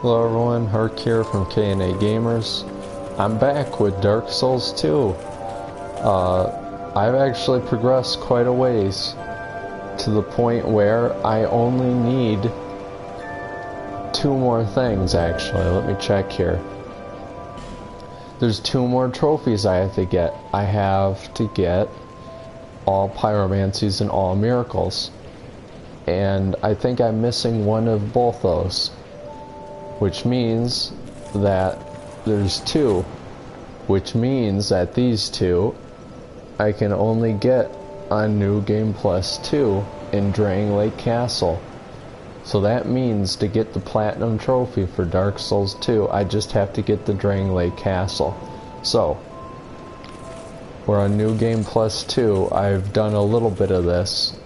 Hello everyone, Hark here from K&A Gamers. I'm back with Dark Souls 2. I've actually progressed quite a ways to the point where I only need 2 more things actually. Let me check here. There's 2 more trophies I have to get. I have to get all pyromancies and all miracles. And I think I'm missing one of both those. Which means that there's 2, which means that these 2 I can only get on NG+2 in Drangleic Castle. So that means to get the Platinum Trophy for Dark Souls 2, I just have to get the Drangleic Castle. So, we're on NG+2, I've done a little bit of this.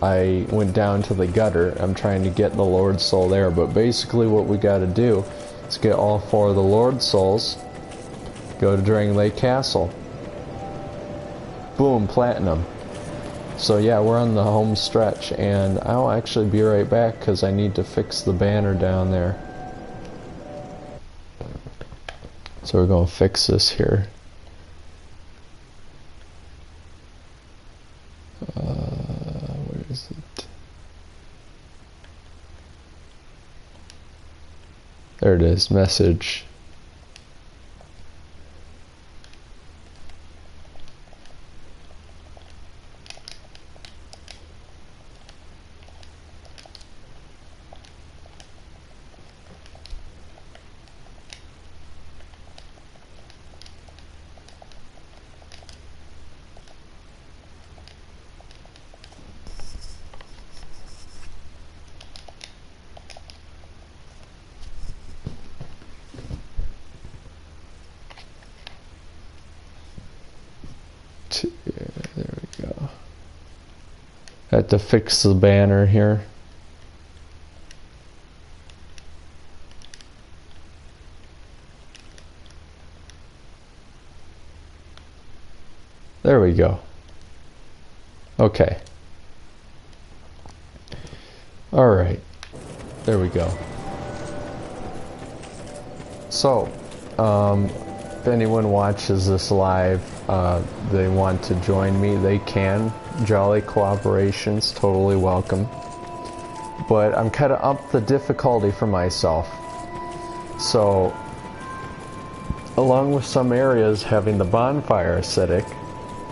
I went down to the gutter. I'm trying to get the Lord Soul there, but basically what we gotta do is get all 4 of the Lord Souls, go to Drangleic Castle. Boom, Platinum. So yeah, we're on the home stretch, and I'll actually be right back because I need to fix the banner down there. So we're gonna fix this here. Where is it? There it is, message. Yeah, there we go. I have to fix the banner here. There we go. Okay. Alright. There we go. So, if anyone watches this live, they want to join me, they can. Jolly cooperation's totally welcome. But I'm kind of up the difficulty for myself. So, along with some areas having the bonfire acidic,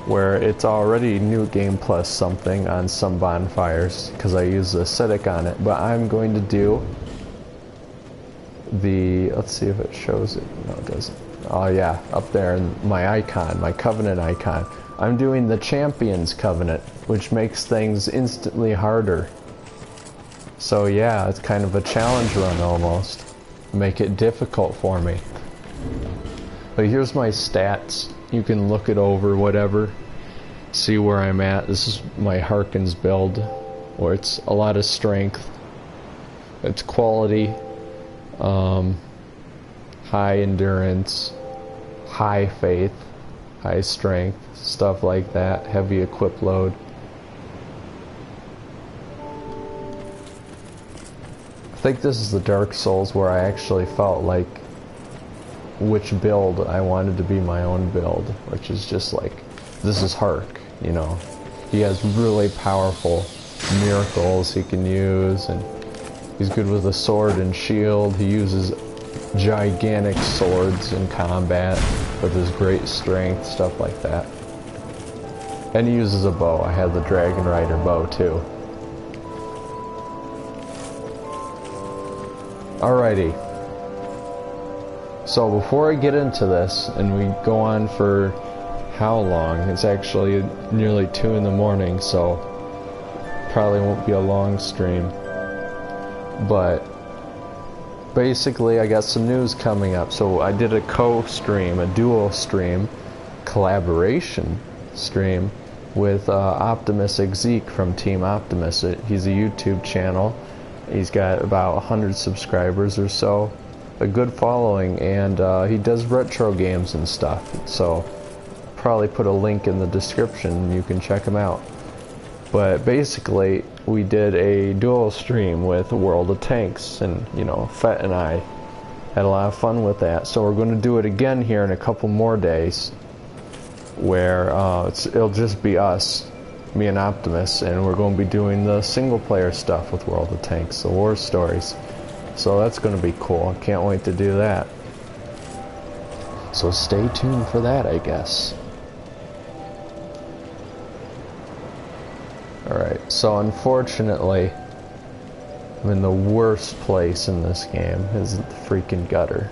where it's already new game plus something on some bonfires, because I use the acidic on it, but I'm going to do the, let's see if it shows it. No, it doesn't. Oh yeah, up there in my icon, my Covenant icon. I'm doing the Champions Covenant, which makes things instantly harder. So yeah, it's kind of a challenge run almost. Make it difficult for me. But here's my stats. You can look it over, whatever. See where I'm at. This is my Harkins build, where it's a lot of strength. It's quality. High endurance, high faith, high strength, stuff like that, heavy equip load. I think this is the Dark Souls where I actually felt like which build I wanted to be my own build, which is just like, this is Hark, you know. He has really powerful miracles he can use, and he's good with a sword and shield. He uses gigantic swords in combat with his great strength, stuff like that. And he uses a bow. I have the Dragon Rider bow too. Alrighty. So before I get into this, and we go on for how long? It's actually nearly 2 in the morning, so probably won't be a long stream. But basically I got some news coming up. So I did a co-stream, a dual stream, collaboration stream with Optimus Zeke from Team Optimus. He's a YouTube channel. He's got about 100 subscribers or so, a good following, and he does retro games and stuff. So probably put a link in the description and you can check him out. But basically, we did a dual stream with World of Tanks, and, you know, Fett and I Had a lot of fun with that. So we're going to do it again here in a couple more days, where it'll just be us, me and Optimus, and we're going to be doing the single player stuff with World of Tanks, the war stories. So that's going to be cool. I can't wait to do that. So stay tuned for that, I guess. Alright, so unfortunately, I'm in the worst place in this game, is the freaking gutter.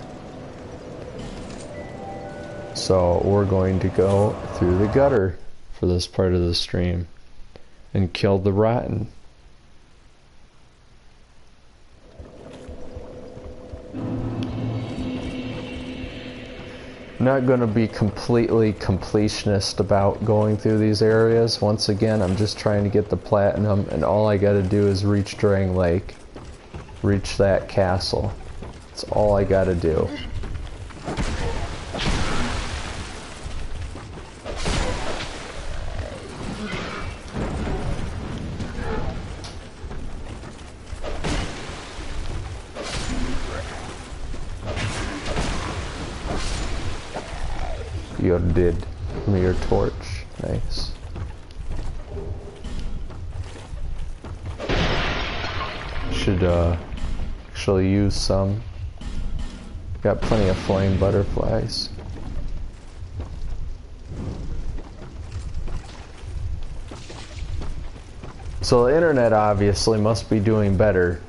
So we're going to go through the gutter for this part of the stream and kill the rotten. I'm not going to be completely completionist about going through these areas. Once again, I'm just trying to get the platinum, and all I got to do is reach Drangleic, reach that castle. That's all I got to do. You did. Give me your torch. Nice. Should actually use some. Got plenty of flame butterflies. So the internet obviously must be doing better.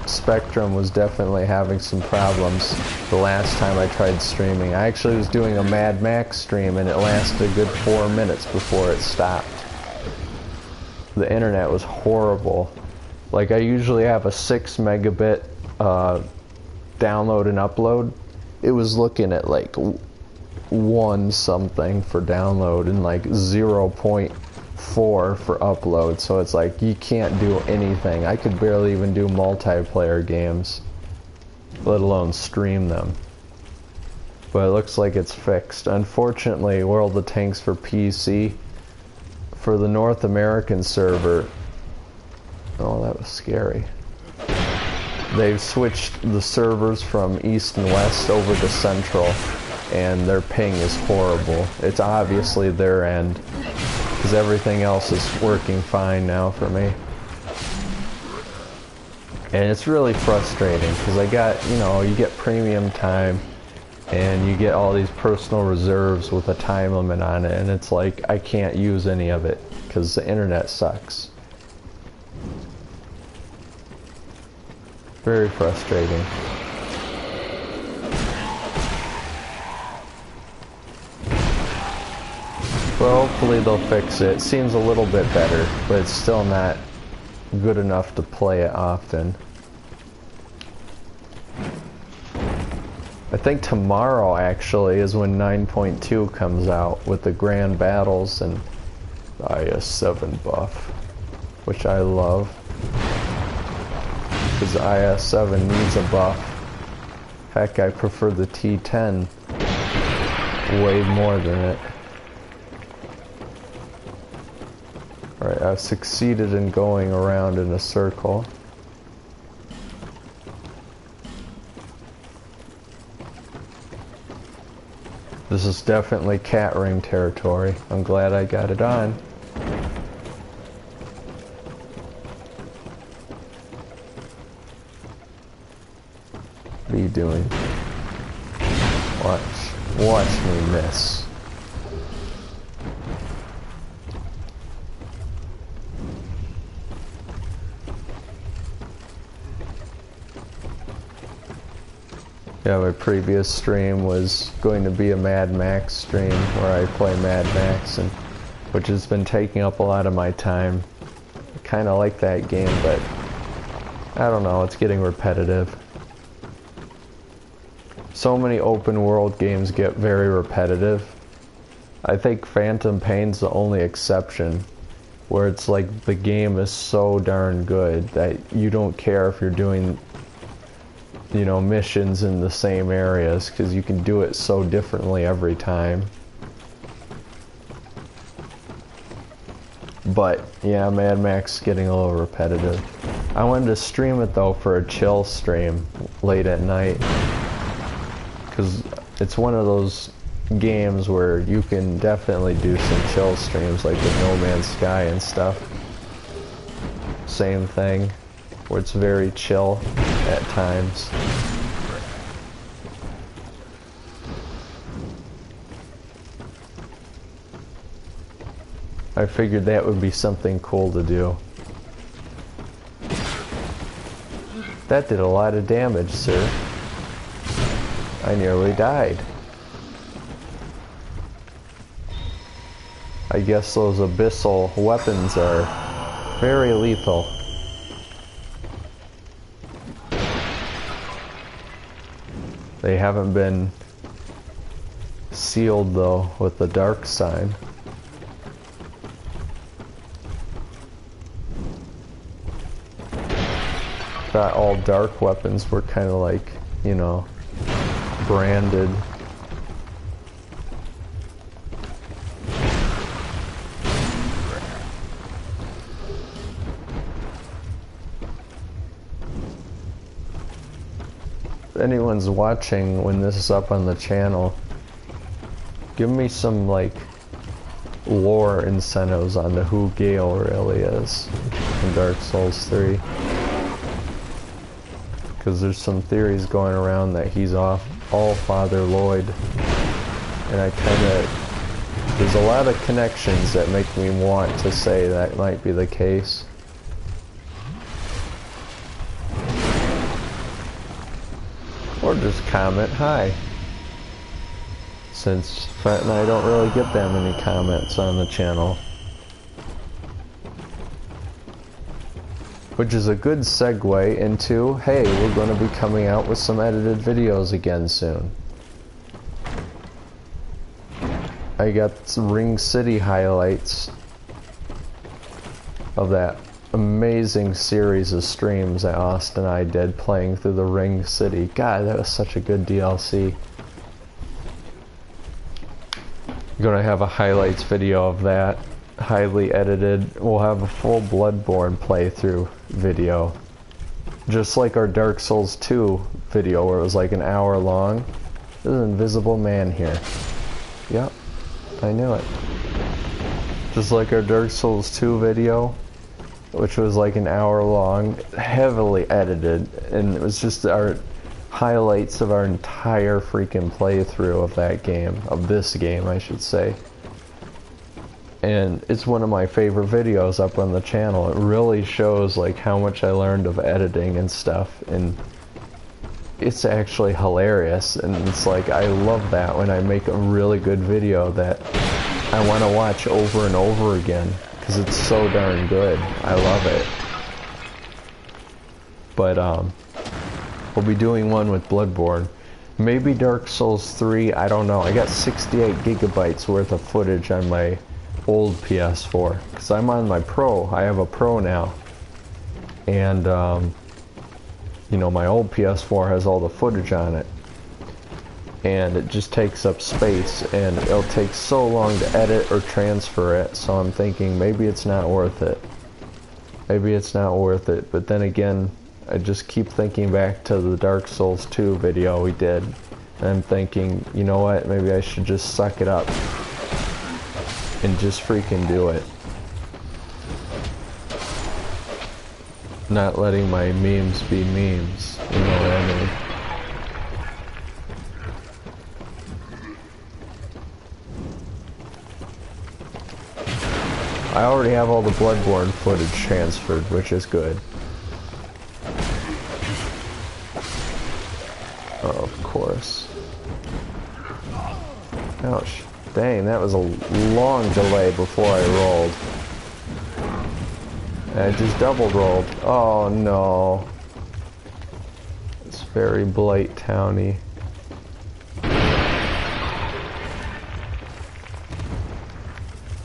Spectrum was definitely having some problems the last time I tried streaming. I actually was doing a Mad Max stream and it lasted a good 4 minutes before it stopped. The internet was horrible. Like, I usually have a 6 megabit download and upload. It was looking at like 1 something for download and like 0.4 for upload, so it's like you can't do anything. I could barely even do multiplayer games, let alone stream them. But it looks like it's fixed. Unfortunately, World of Tanks for PC, for the North American server, oh, that was scary. They've switched the servers from East and West over to Central, and their ping is horrible. It's obviously their end, because everything else is working fine now for me. And it's really frustrating, because I got, you know, you get premium time, and you get all these personal reserves with a time limit on it, and it's like, I can't use any of it, because the internet sucks. Very frustrating. Well, hopefully they'll fix it. It seems a little bit better, but it's still not good enough to play it often. I think tomorrow actually is when 9.2 comes out with the grand battles and the IS-7 buff, which I love, because the IS-7 needs a buff. Heck, I prefer the T10 way more than it. Alright, I've succeeded in going around in a circle. This is definitely cat ring territory. I'm glad I got it on. What are you doing? Watch me miss. Yeah, my previous stream was going to be a Mad Max stream where I play Mad Max, and which has been taking up a lot of my time. I kind of like that game, but I don't know, it's getting repetitive. So many open world games get very repetitive. I think Phantom Pain's the only exception, where it's like the game is so darn good that you don't care if you're doing, you know, missions in the same areas, because you can do it so differently every time. But yeah, Mad Max is getting a little repetitive. I wanted to stream it though for a chill stream late at night, because it's one of those games where you can definitely do some chill streams, like with No Man's Sky and stuff. Same thing, where it's very chill at times. I figured that would be something cool to do. That did a lot of damage, sir. I nearly died. I guess those abyssal weapons are very lethal. They haven't been sealed though with the dark sign. Thought all dark weapons were kind of like, you know, branded. If anyone's watching when this is up on the channel, give me some like lore incentives on to who Gale really is in Dark Souls 3. Because there's some theories going around that he's all Father Lloyd, and I kind of, there's a lot of connections that make me want to say that might be the case. Or just comment hi, since Fett and I don't really get that many comments on the channel. Which is a good segue into, hey, we're going to be coming out with some edited videos again soon. I got some Ring City highlights of that amazing series of streams that Austin and I did playing through the Ring City. God, that was such a good DLC. We're going to have a highlights video of that. Highly edited. We'll have a full Bloodborne playthrough video, just like our Dark Souls 2 video where it was like an hour long. There's an invisible man here. Yep, I knew it. Just like our Dark Souls 2 video, which was like an hour long, heavily edited, and it was just our highlights of our entire freaking playthrough of that game, of this game I should say. And it's one of my favorite videos up on the channel. It really shows like how much I learned of editing and stuff, and it's actually hilarious. And it's like, I love that when I make a really good video that I want to watch over and over again, because it's so darn good. I love it. But we'll be doing one with Bloodborne. Maybe Dark Souls 3, I don't know. I got 68 gigabytes worth of footage on my old PS4, because I'm on my Pro. I have a Pro now, and you know, my old PS4 has all the footage on it, and it just takes up space, and it'll take so long to edit or transfer it. So I'm thinking maybe it's not worth it. Maybe it's not worth it. But then again, I just keep thinking back to the Dark Souls 2 video we did, and I'm thinking, you know what, maybe I should just suck it up and just freaking do it. Not letting my memes be memes, you know what I mean? I already have all the Bloodborne footage transferred, which is good. Oh, of course. Ouch. Dang, that was a long delay before I rolled. And I just double rolled. Oh no. It's very Blight Towny.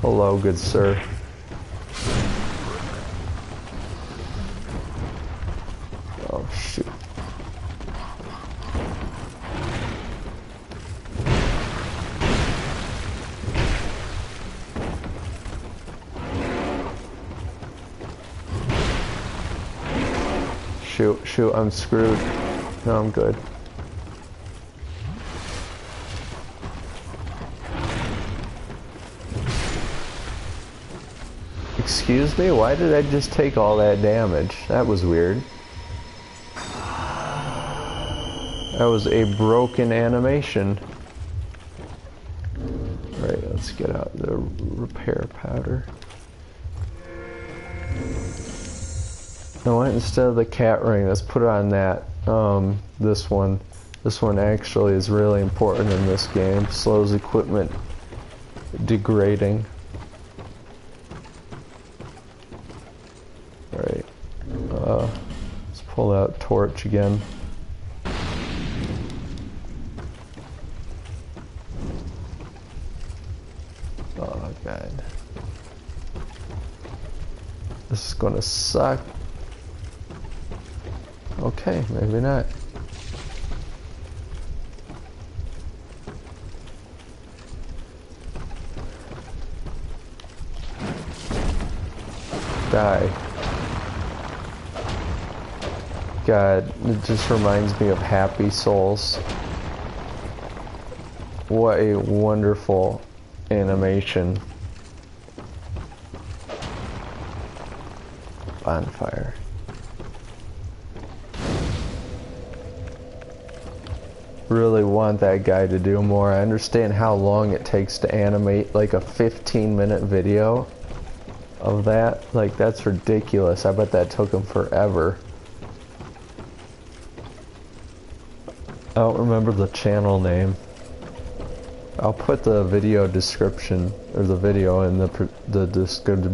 Hello, good sir. Oh shoot. shoot, shoot, I'm screwed. No, I'm good. Excuse me, why did I just take all that damage? That was weird. That was a broken animation. Alright, let's get out the repair powder. No, instead of the cat ring, let's put it on that. This one. This one actually is really important in this game. Slows equipment degrading. Alright. Let's pull out torch again. Oh god. This is gonna suck. Okay, maybe not. Die. God, it just reminds me of Happy Souls. What a wonderful animation. Bonfire. Really want that guy to do more. I understand how long it takes to animate like a 15-minute video of that. Like, that's ridiculous. I bet that took him forever. I don't remember the channel name. I'll put the video description, or the video in the description.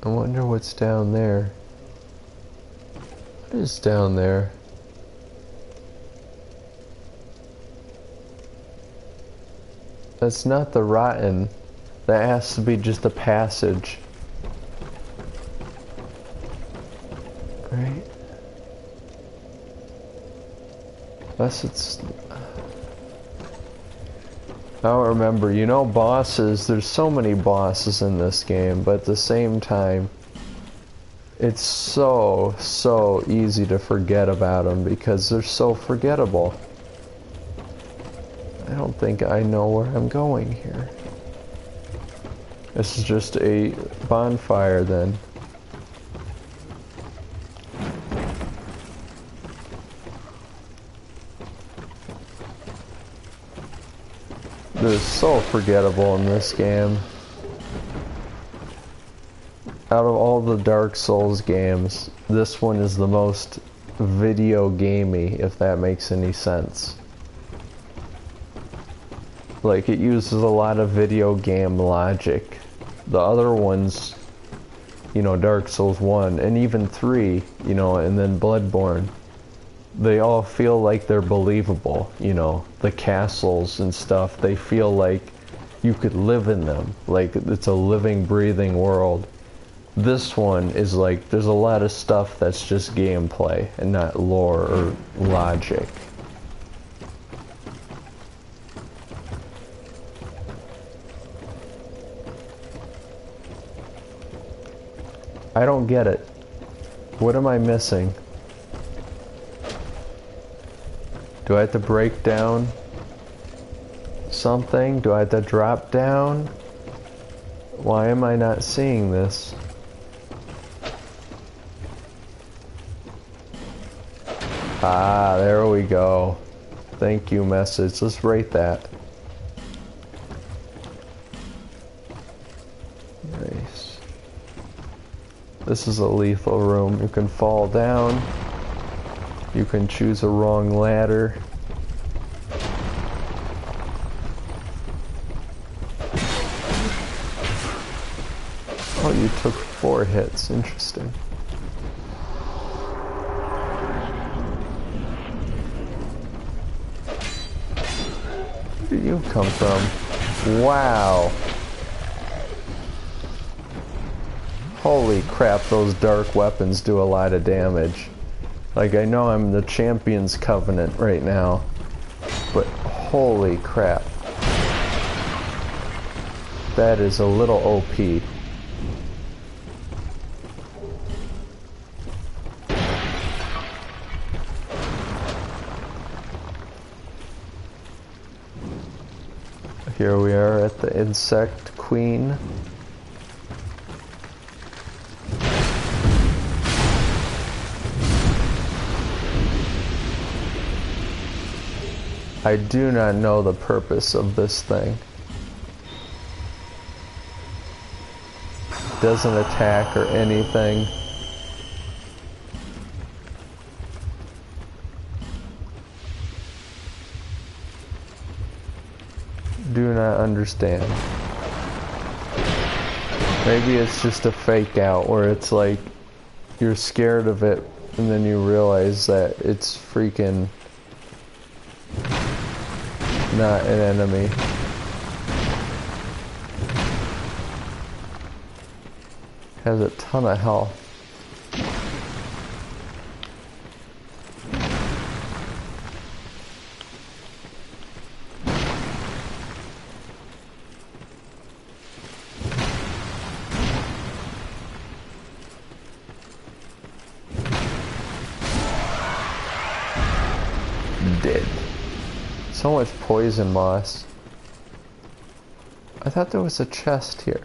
I wonder what's down there. What is down there? That's not the rotten. That has to be just a passage. Right? Unless it's... I don't remember. You know, bosses, there's so many bosses in this game, but at the same time, it's so easy to forget about them because they're so forgettable. I don't think I know where I'm going here. This is just a bonfire then. They're so forgettable in this game. Out of all the Dark Souls games, this one is the most video gamey, if that makes any sense. Like, it uses a lot of video game logic. The other ones, you know, Dark Souls 1 and even 3, you know, and then Bloodborne, they all feel like they're believable, you know. The castles and stuff, they feel like you could live in them, like it's a living, breathing world. This one is like, there's a lot of stuff that's just gameplay and not lore or logic. I don't get it. What am I missing? Do I have to break down something? Do I have to drop down? Why am I not seeing this? Ah, there we go. Thank you, message. Let's rate that. Nice. This is a lethal room. You can fall down. You can choose a wrong ladder. Oh, you took 4 hits. Interesting. Where did you come from? Wow. Holy crap, those dark weapons do a lot of damage. Like, I know I'm the Champions Covenant right now, but holy crap. That is a little OP. Here we are at the Insect Queen. I do not know the purpose of this thing. Doesn't attack or anything. Do not understand. Maybe it's just a fake out where it's like you're scared of it and then you realize that it's freaking not an enemy. Has a ton of health. Dead. So much poison moss. I thought there was a chest here.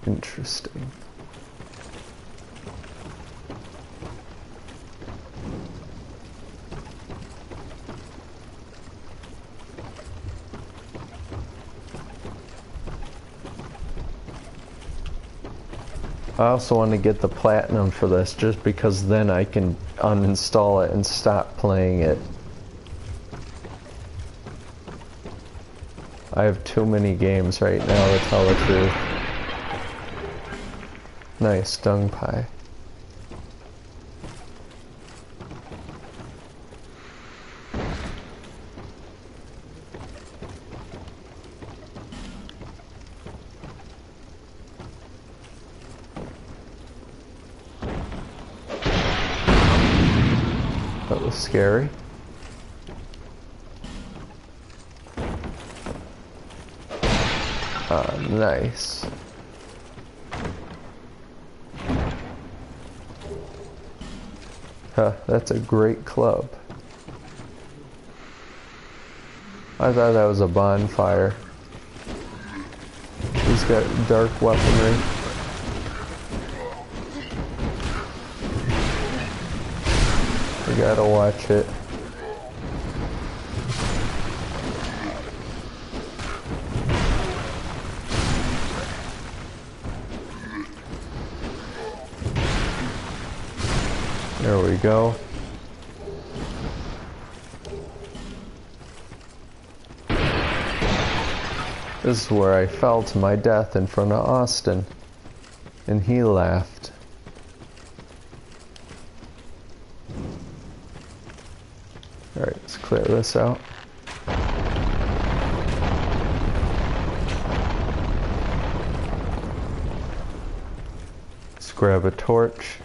Interesting. I also want to get the platinum for this just because then I can uninstall it and stop playing it. I have too many games right now to tell the truth. Nice dung pie. That was scary. Nice. Huh, that's a great club. I thought that was a bonfire. He's got dark weaponry. We gotta watch it. There we go. This is where I fell to my death in front of Austin. And he laughed. Alright, let's clear this out. Let's grab a torch.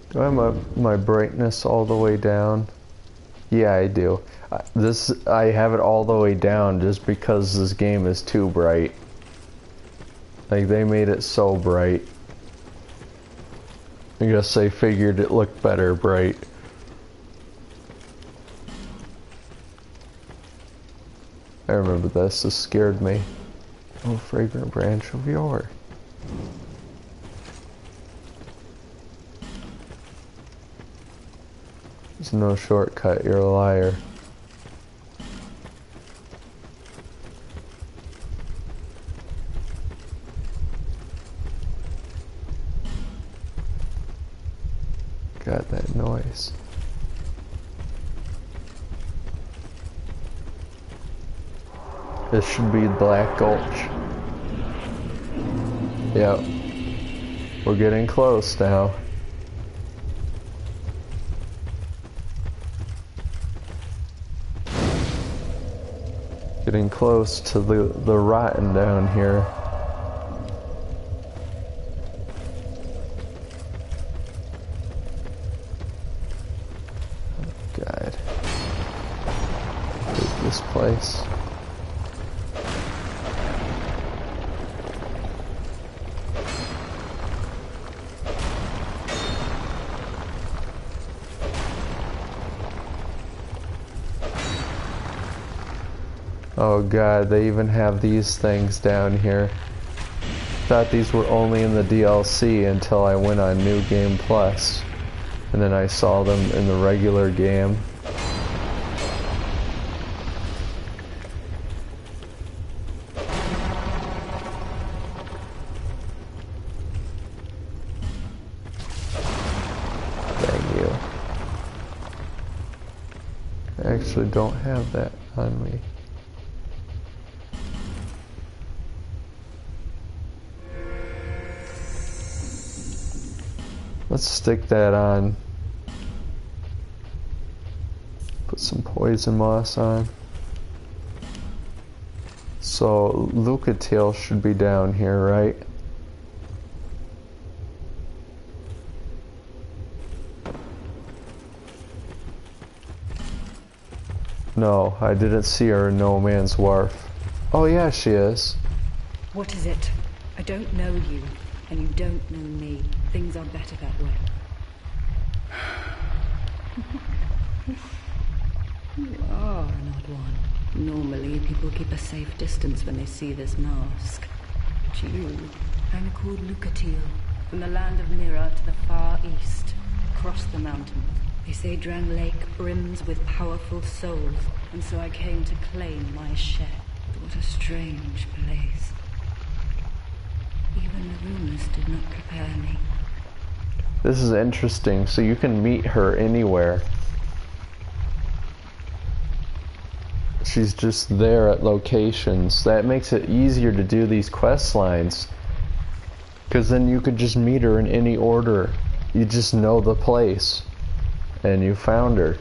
Do I have my brightness all the way down? Yeah, I do. I have it all the way down just because this game is too bright. Like, they made it so bright. I guess they figured it looked better bright. I remember this scared me. Oh, fragrant branch of yore. There's no shortcut, you're a liar. God, that noise. This should be Black Gulch. Yep. We're getting close now. Getting close to the rotten down here. God. Hate this place. Oh god, they even have these things down here. Thought these were only in the DLC until I went on New Game Plus. And then I saw them in the regular game. Dang you. I actually don't have that on me. Let's stick that on. Put some poison moss on. So Lucatiel should be down here, right? No, I didn't see her in No Man's Wharf. Oh yeah, she is. What is it? I don't know you, and you don't know me. Things are better that way. You are an odd one. Normally, people keep a safe distance when they see this mask. But you, I'm called Lucatiel, from the land of Mira to the far east, across the mountains. They say Drangleic brims with powerful souls, and so I came to claim my share. What a strange place. Even the rumors did not prepare me. This is interesting, so you can meet her anywhere. She's just there at locations. That makes it easier to do these quest lines. Because then you could just meet her in any order. You just know the place. And you found her.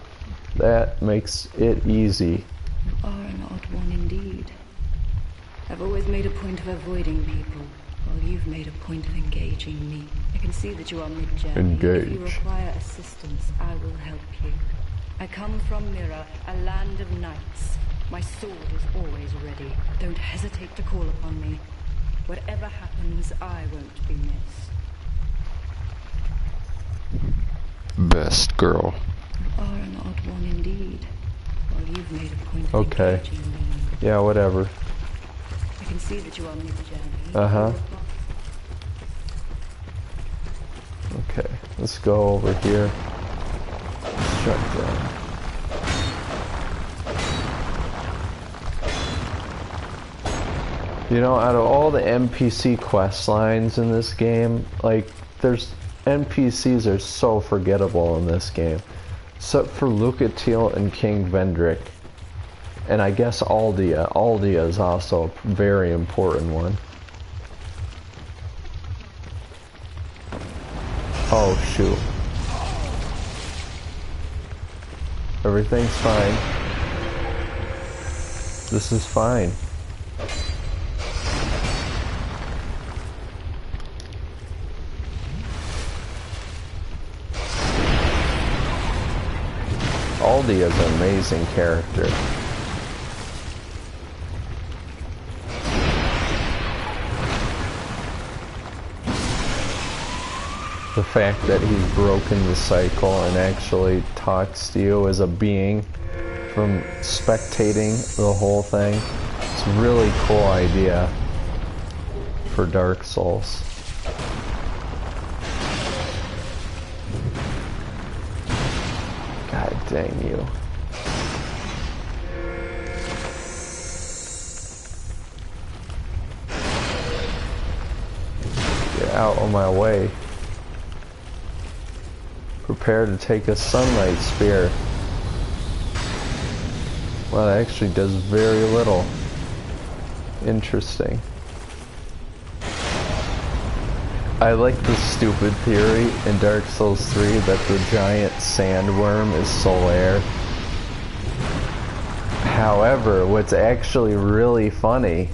That makes it easy. You are an odd one indeed. I've always made a point of avoiding people, while you've made a point of engaging me. I can see that you are mid-journey. Engage. If you require assistance, I will help you. I come from Mira, a land of knights. My sword is always ready. Don't hesitate to call upon me. Whatever happens, I won't be missed. Best girl. You are an odd one indeed. While you've made a point of engaging me. Yeah, whatever. I can see that you are mid-journey. Uh-huh. Okay, let's go over here. Shut down. You know, out of all the NPC quest lines in this game, like, NPCs are so forgettable in this game. Except for Lucatiel and King Vendrick. And I guess Aldia. Aldia is also a very important one. Oh, shoot. Everything's fine. This is fine. Aldia is an amazing character. The fact that he's broken the cycle and actually talks to you as a being from spectating the whole thing. It's a really cool idea for Dark Souls. God dang you. Get out of my way. Prepare to take a sunlight spear. Well, it actually does very little. Interesting. I like the stupid theory in Dark Souls 3 that the giant sandworm is Solaire. However, what's actually really funny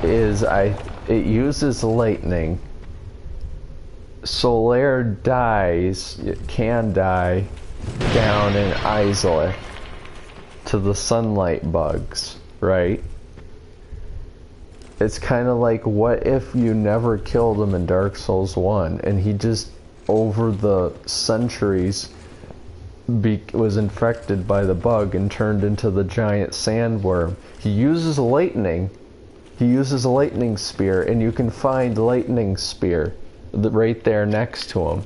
is it uses lightning. Solaire dies, it can die, down in Izalith to the sunlight bugs, right? It's kind of like, what if you never killed him in Dark Souls 1 and he just, over the centuries, was infected by the bug and turned into the giant sandworm? He uses lightning. He uses a lightning spear, and you can find lightning spear right there next to him.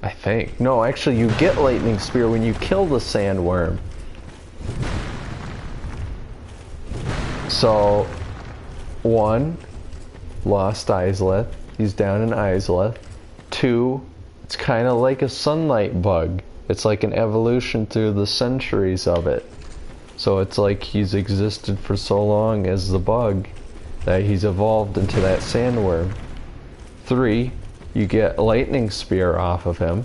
I think. No, actually, you get lightning spear when you kill the sandworm. So, 1, lost Izalith. He's down in Izalith. 2, it's kind of like a sunlight bug. It's like an evolution through the centuries of it. So it's like he's existed for so long as the bug that he's evolved into that sandworm. 3, you get lightning spear off of him.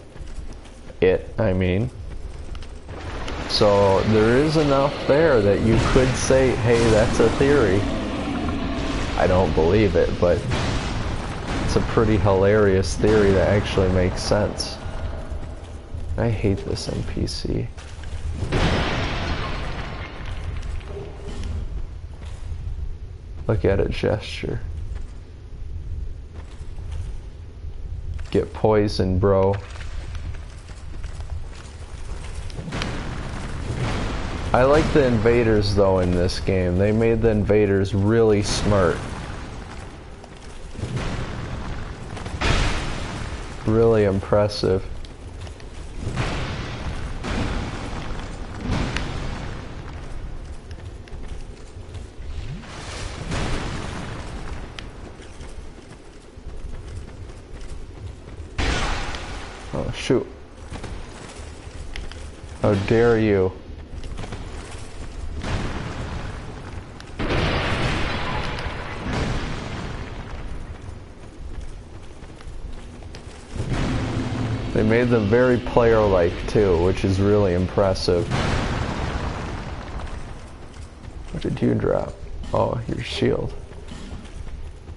I mean. So there is enough there that you could say, hey, that's a theory. I don't believe it, but it's a pretty hilarious theory that actually makes sense. I hate this NPC. Look at it gesture. Get poisoned, bro. I like the invaders though in this game. They made the invaders really smart. Really impressive. Oh, shoot. How dare you. They made them very player-like too, which is really impressive. What did you drop? Oh, your shield.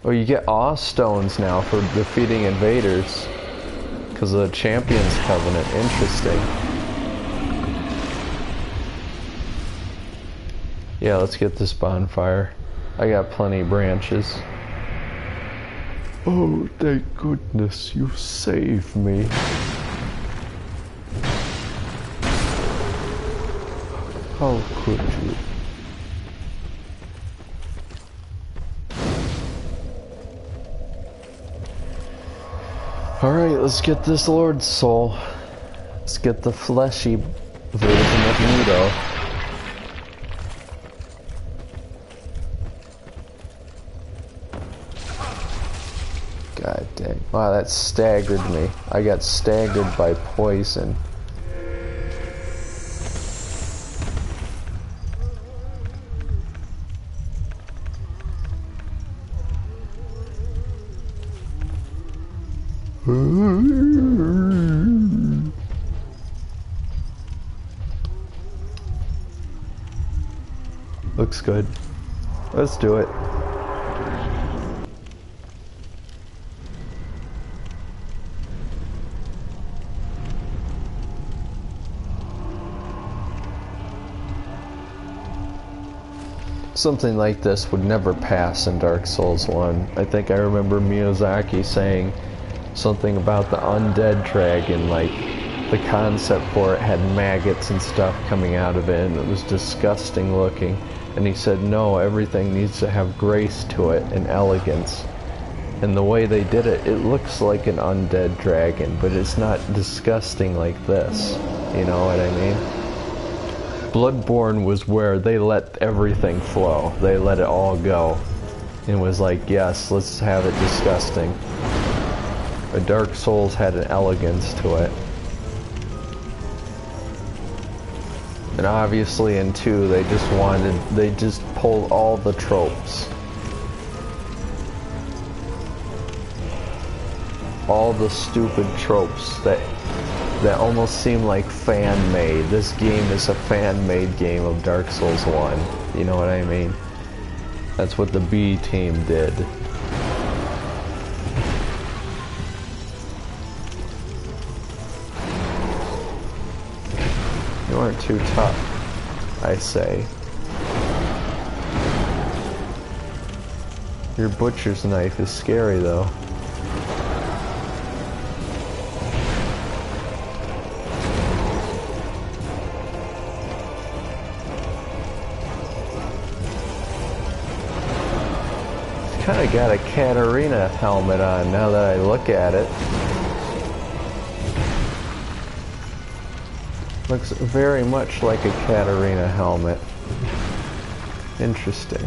Oh, you get awe stones now for defeating invaders. Because of the Champions Covenant. Interesting. Yeah, let's get this bonfire. I got plenty of branches. Oh, thank goodness you saved me. How could you? Alright, let's get this Lord's Soul. Let's get the fleshy version of Nito. God dang. Wow, that staggered me. I got staggered by poison. Looks good. Let's do it. Something like this would never pass in Dark Souls 1. I think I remember Miyazaki saying something about the undead dragon, like the concept for it had maggots and stuff coming out of it and it was disgusting looking. And he said, no, everything needs to have grace to it and elegance. And the way they did it, it looks like an undead dragon, but it's not disgusting like this. You know what I mean? Bloodborne was where they let everything flow. They let it all go. And was like, yes, let's have it disgusting. But Dark Souls had an elegance to it. And obviously in 2, they just pulled all the tropes. All the stupid tropes that that almost seem like fan-made. This game is a fan-made game of Dark Souls 1. You know what I mean? That's what the B team did. You aren't too tough, I say. Your butcher's knife is scary though. Kinda got a Katarina helmet on now that I look at it. Looks very much like a Katarina helmet. Interesting.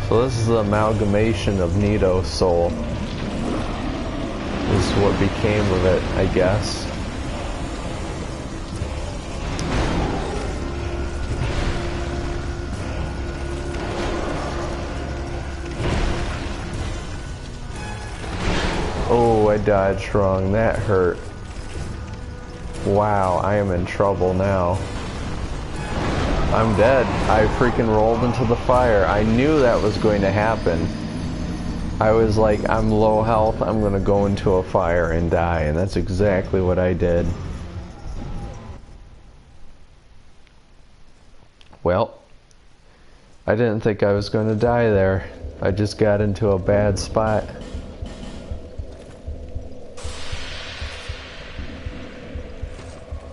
So this is the amalgamation of Nito Soul. This is what became of it, I guess. Oh, I dodged wrong. That hurt. Wow, I am in trouble now. I'm dead. I freaking rolled into the fire. I knew that was going to happen. I was like, I'm low health, I'm gonna go into a fire and die, and that's exactly what I did. Well, I didn't think I was going to die there. I just got into a bad spot.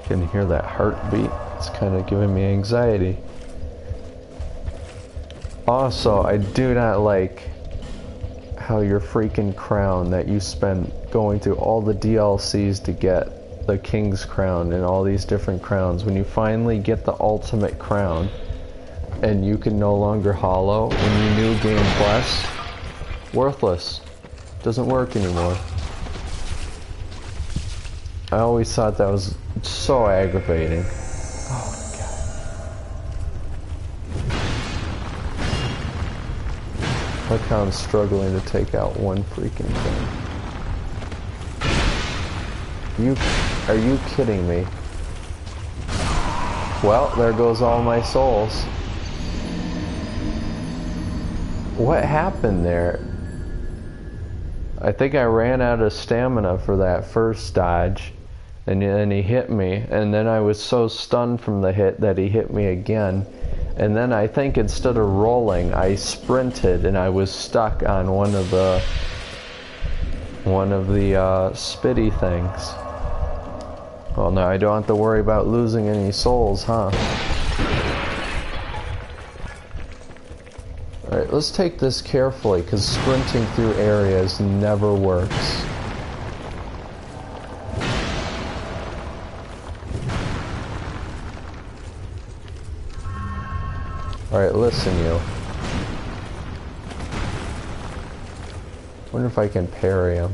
Can hear that heartbeat. It's kind of giving me anxiety. Also, I do not like how your freaking crown that you spent going through all the DLCs to get the King's Crown and all these different crowns, when you finally get the ultimate crown and you can no longer hollow in your new game plus, worthless. Doesn't work anymore. I always thought that was so aggravating. Oh my god. Look how I'm struggling to take out one freaking thing. Are you kidding me? Well, there goes all my souls. What happened there? I think I ran out of stamina for that first dodge. And then he hit me, and then I was so stunned from the hit that he hit me again. And then I think instead of rolling, I sprinted and I was stuck on one of the spitty things. Well, now I don't have to worry about losing any souls, huh? Alright, let's take this carefully, because sprinting through areas never works. Alright, listen you. Wonder if I can parry him.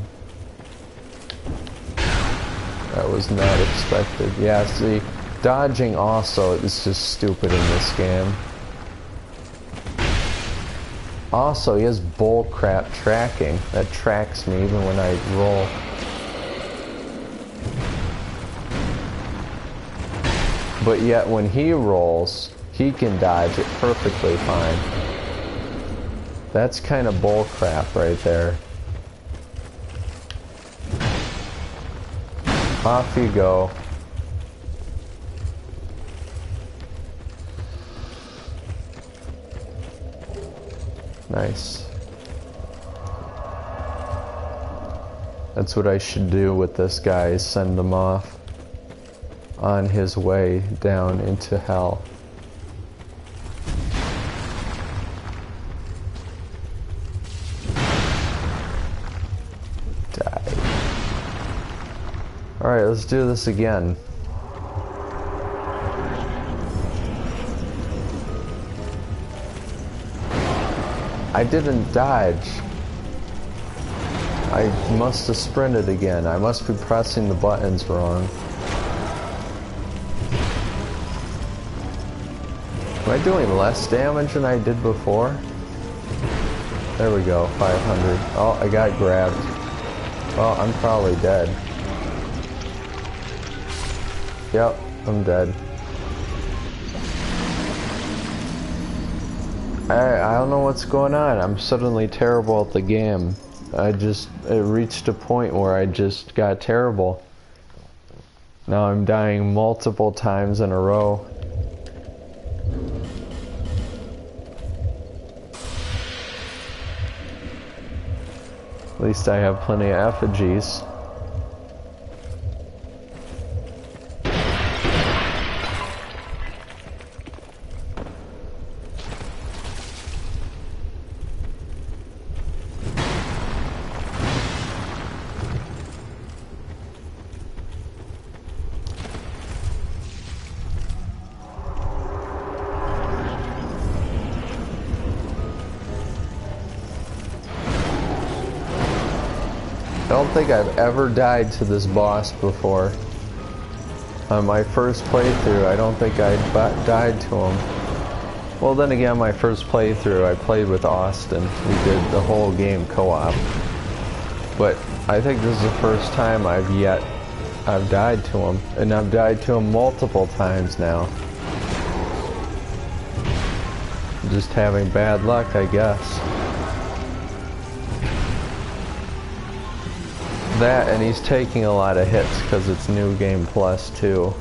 That was not expected. Yeah, see, dodging also is just stupid in this game. Also, he has bullcrap tracking. That tracks me even when I roll. But yet when he rolls, he can dodge it perfectly fine. That's kind of bullcrap right there. Off you go. Nice. That's what I should do with this guy, is send him off on his way down into hell. Alright, let's do this again. I didn't dodge. I must have sprinted again. I must be pressing the buttons wrong. Am I doing less damage than I did before? There we go, 500. Oh, I got grabbed. Well, I'm probably dead. Yep, I'm dead. I don't know what's going on. I'm suddenly terrible at the game. It reached a point where I just got terrible. Now I'm dying multiple times in a row. At least I have plenty of effigies. I don't think I've ever died to this boss before. On my first playthrough, I don't think I died to him. Well, then again, my first playthrough, I played with Austin. We did the whole game co-op. But I think this is the first time I've died to him. And I've died to him multiple times now. Just having bad luck, I guess. That, and he's taking a lot of hits because it's New Game Plus 2.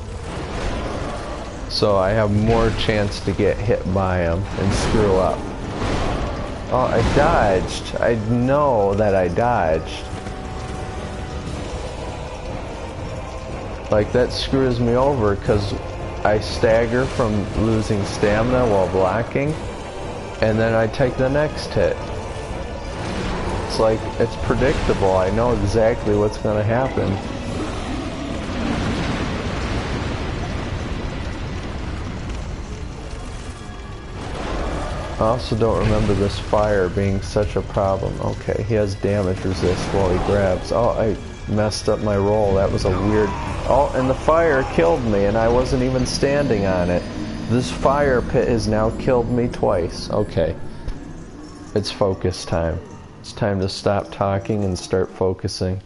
So I have more chance to get hit by him and screw up. Oh, I dodged. I know that I dodged. Like, that screws me over because I stagger from losing stamina while blocking, and then I take the next hit. It's like, it's predictable. I know exactly what's going to happen. I also don't remember this fire being such a problem. Okay, he has damage resist while he grabs. Oh, I messed up my roll. That was a weird... Oh, and the fire killed me and I wasn't even standing on it. This fire pit has now killed me twice. Okay. It's focus time. It's time to stop talking and start focusing.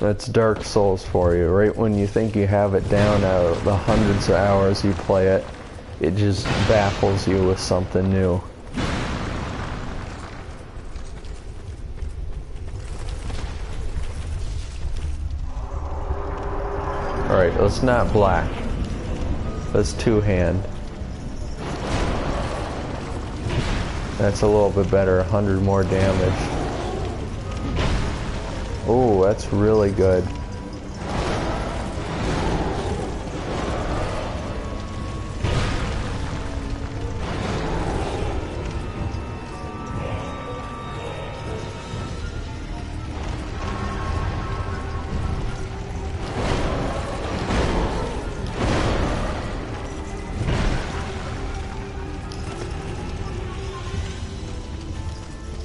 That's Dark Souls for you. Right when you think you have it down out of the hundreds of hours you play it, it just baffles you with something new. Alright, let's not black. Let's two-hand. That's a little bit better, 100 more damage. Oh, that's really good.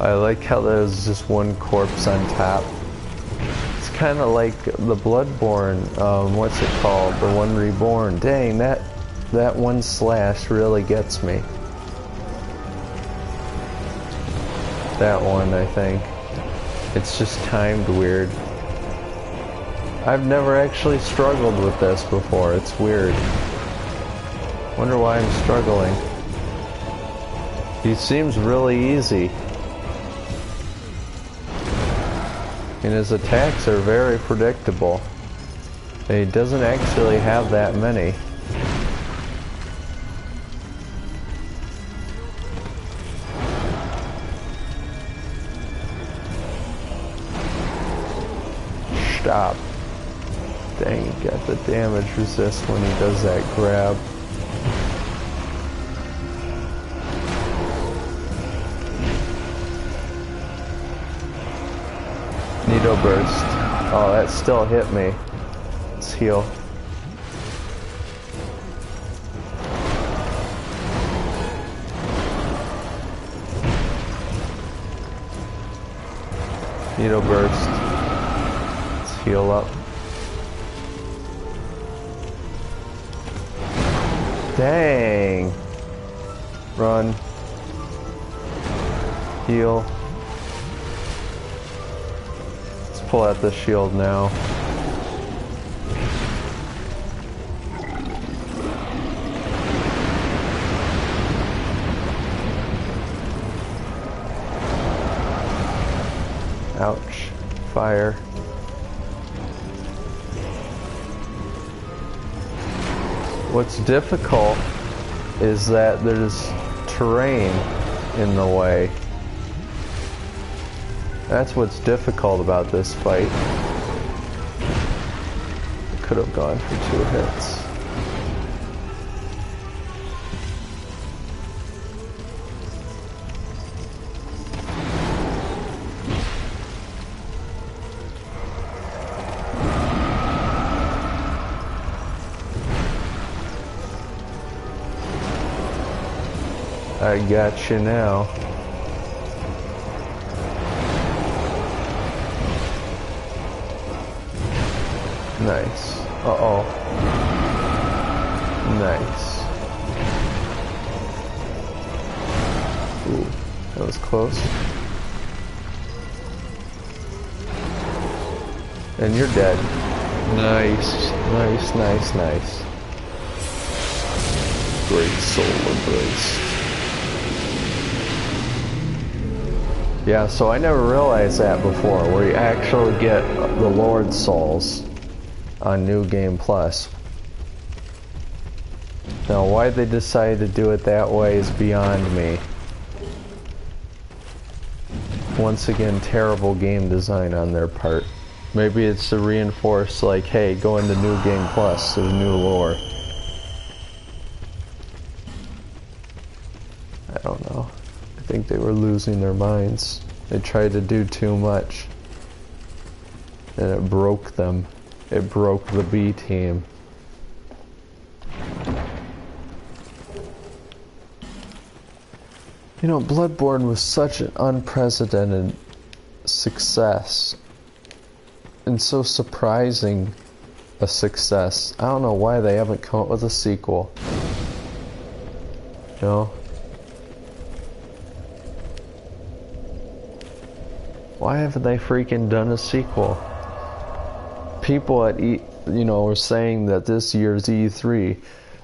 I like how there's just one corpse on top. It's kind of like the Bloodborne, what's it called? The one Reborn. Dang, that one slash really gets me. That one, I think. It's just timed weird. I've never actually struggled with this before. It's weird. Wonder why I'm struggling. He seems really easy. And his attacks are very predictable. He doesn't actually have that many. Stop. Dang, he got the damage resist when he does that grab. Needle burst. Oh, that still hit me. Let's heal. Needle burst. Let's heal up. Dang. Run. Heal. Let's pull out the shield now. Ouch. Fire. What's difficult is that there's terrain in the way. That's what's difficult about this fight. Could have gone for 2 hits. I got you now. Nice. Uh-oh. Nice. Ooh, that was close. And you're dead. Nice. Nice, nice, nice. Great soul embrace. Yeah, so I never realized that before, where you actually get the Lord Souls on New Game Plus. Now, why they decided to do it that way is beyond me. Once again, terrible game design on their part. Maybe it's to reinforce, like, hey, go into New Game Plus, there's new lore. I don't know. I think they were losing their minds. They tried to do too much. And it broke them. It broke the B team. You know, Bloodborne was such an unprecedented success. And so surprising a success. I don't know why they haven't come up with a sequel. You know? Why haven't they freaking done a sequel? People at were saying that this year's E3,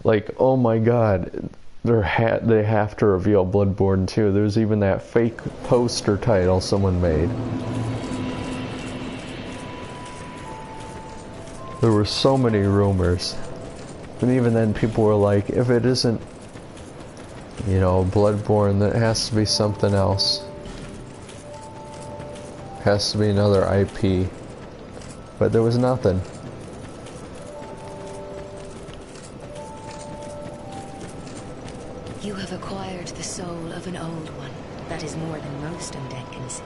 like, oh my god, they have to reveal Bloodborne 2. There's even that fake poster title someone made. There were so many rumors. And even then people were like, if it isn't, Bloodborne, then it has to be something else. Has to be another IP. But there was nothing. You have acquired the soul of an old one. That is more than most Undeckins.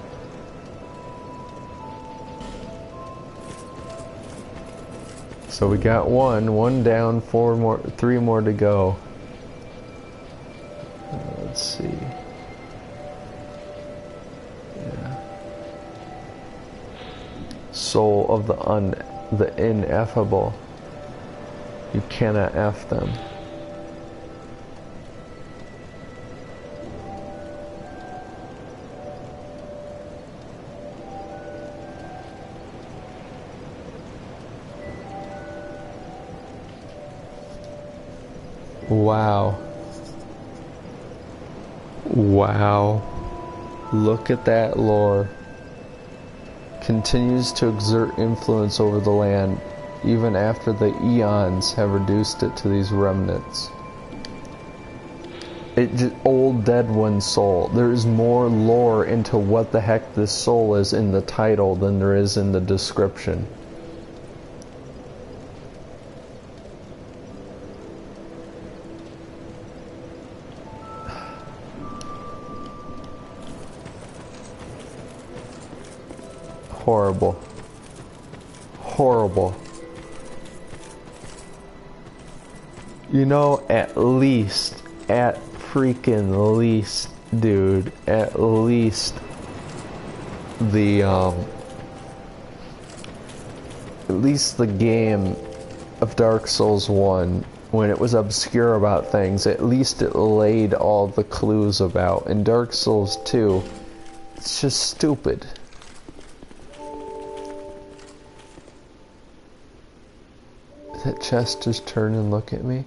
So we got one down, 3 more to go. Let's see. Soul of the ineffable. You cannot F them. Wow. Wow. Look at that lore. Continues to exert influence over the land, even after the eons have reduced it to these remnants. Old dead one soul. There is more lore into what the heck this soul is in the title than there is in the description. Horrible. Horrible. At freaking least, dude, at least the at least the game of Dark Souls 1, when it was obscure about things, at least it laid all the clues about. In Dark Souls 2, it's just stupid. Did that chest just turn and look at me?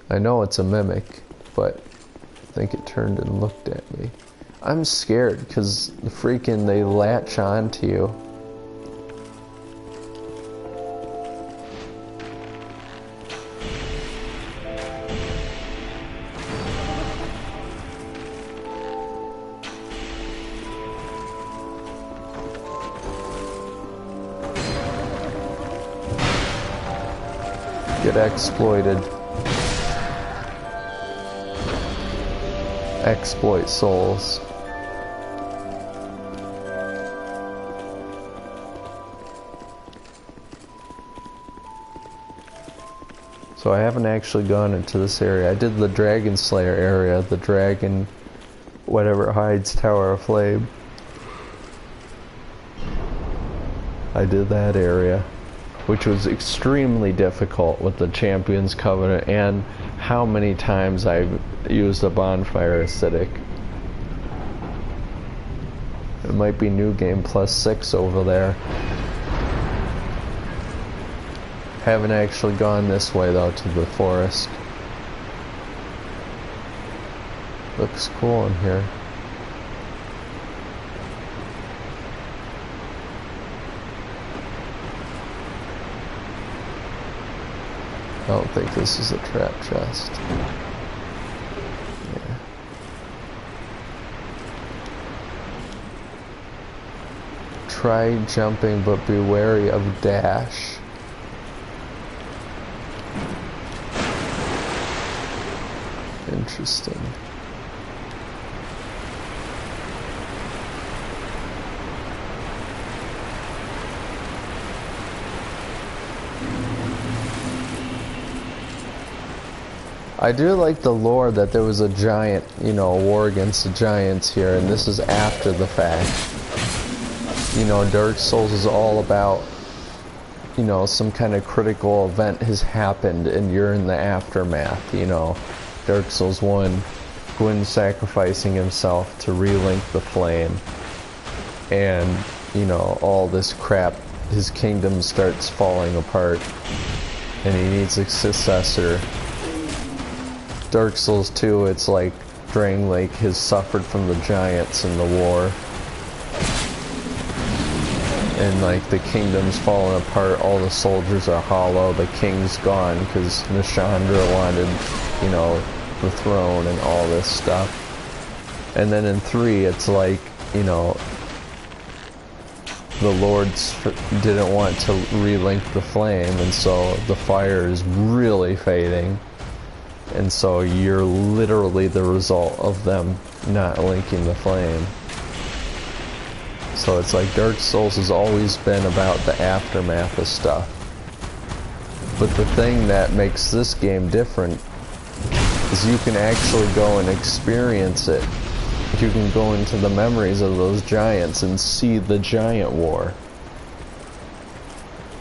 I know it's a mimic, but I think it turned and looked at me. I'm scared because the freaking they latch on to you. Get exploited. Exploit souls. So I haven't actually gone into this area. I did the Dragon Slayer area, the dragon, whatever hides Tower of Flame. I did that area, which was extremely difficult with the Champions Covenant and how many times I've used a bonfire acidic. It might be New Game +6 over there. Haven't actually gone this way though to the forest. Looks cool in here. I don't think this is a trap chest. Yeah. Try jumping, but be wary of dash. Interesting. I do like the lore that there was a giant, you know, a war against the giants here, and this is after the fact. You know, Dark Souls is all about, you know, some kind of critical event has happened and you're in the aftermath, you know. Dark Souls 1, Gwyn sacrificing himself to relink the flame, and, you know, all this crap, his kingdom starts falling apart, and he needs a successor. Dark Souls 2, it's like Drangleic has suffered from the giants in the war. And like the kingdom's falling apart, all the soldiers are hollow, the king's gone because Nishandra wanted, you know, the throne and all this stuff. And then in 3, it's like, you know, the lords didn't want to relink the flame, and so the fire is really fading. And so you're literally the result of them not linking the flame. So it's like Dark Souls has always been about the aftermath of stuff. But the thing that makes this game different is you can actually go and experience it. You can go into the memories of those giants and see the giant war.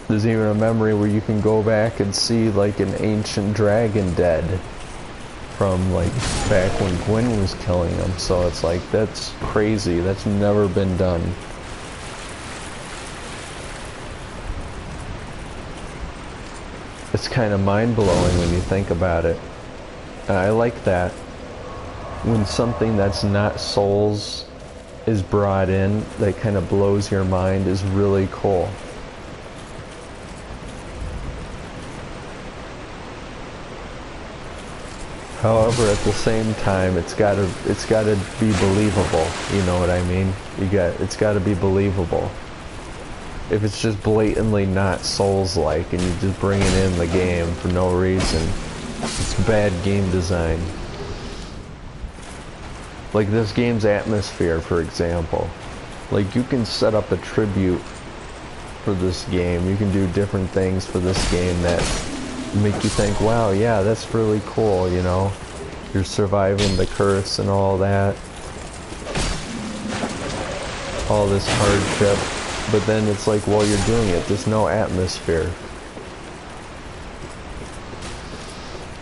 There's even a memory where you can go back and see like an ancient dragon dead from like back when Gwyn was killing them. So it's like, that's crazy. That's never been done. It's kind of mind-blowing when you think about it. And I like that. When something that's not Souls is brought in, that kind of blows your mind, is really cool. However, at the same time, it's gotta be believable. You know what I mean? It's gotta be believable. If it's just blatantly not Souls-like and you just bring it in the game for no reason, it's bad game design. Like this game's atmosphere, for example. Like you can set up a tribute for this game. You can do different things for this game that make you think, wow, yeah, that's really cool, you know? You're surviving the curse and all that. All this hardship. But then it's like, while you're doing it, there's no atmosphere.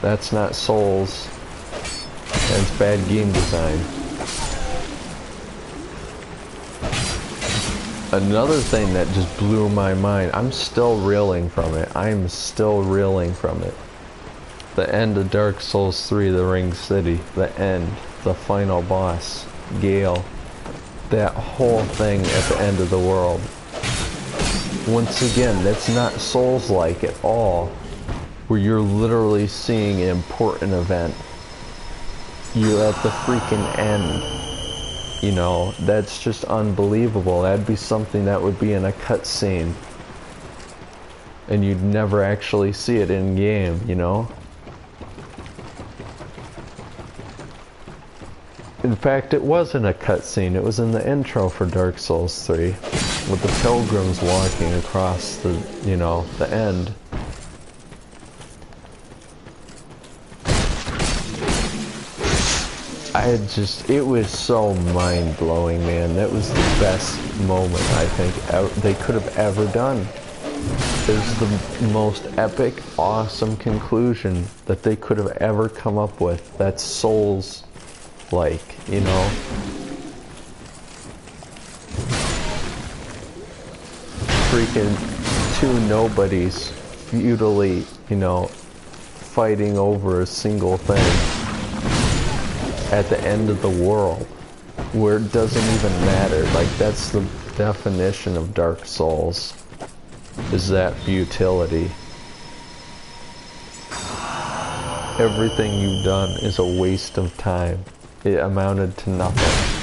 That's not Souls. That's bad game design. Another thing that just blew my mind, I'm still reeling from it. I'm still reeling from it. The end of Dark Souls 3, the Ring City. The end. The final boss. Gale. That whole thing at the end of the world. Once again, that's not Souls-like at all. Where you're literally seeing an important event. You're at the freaking end. You know, that's just unbelievable. That'd be something that would be in a cutscene. And you'd never actually see it in game, you know? In fact, it wasn't a cutscene. It was in the intro for Dark Souls 3. With the pilgrims walking across the, you know, the end. It was so mind-blowing, man. That was the best moment, I think, they could have ever done. It was the most epic, awesome conclusion that they could have ever come up with. That's Souls-like, you know? Freaking two nobodies feudally, you know, fighting over a single thing. At the end of the world, where it doesn't even matter. Like, that's the definition of Dark Souls, is that futility. Everything you've done is a waste of time. It amounted to nothing.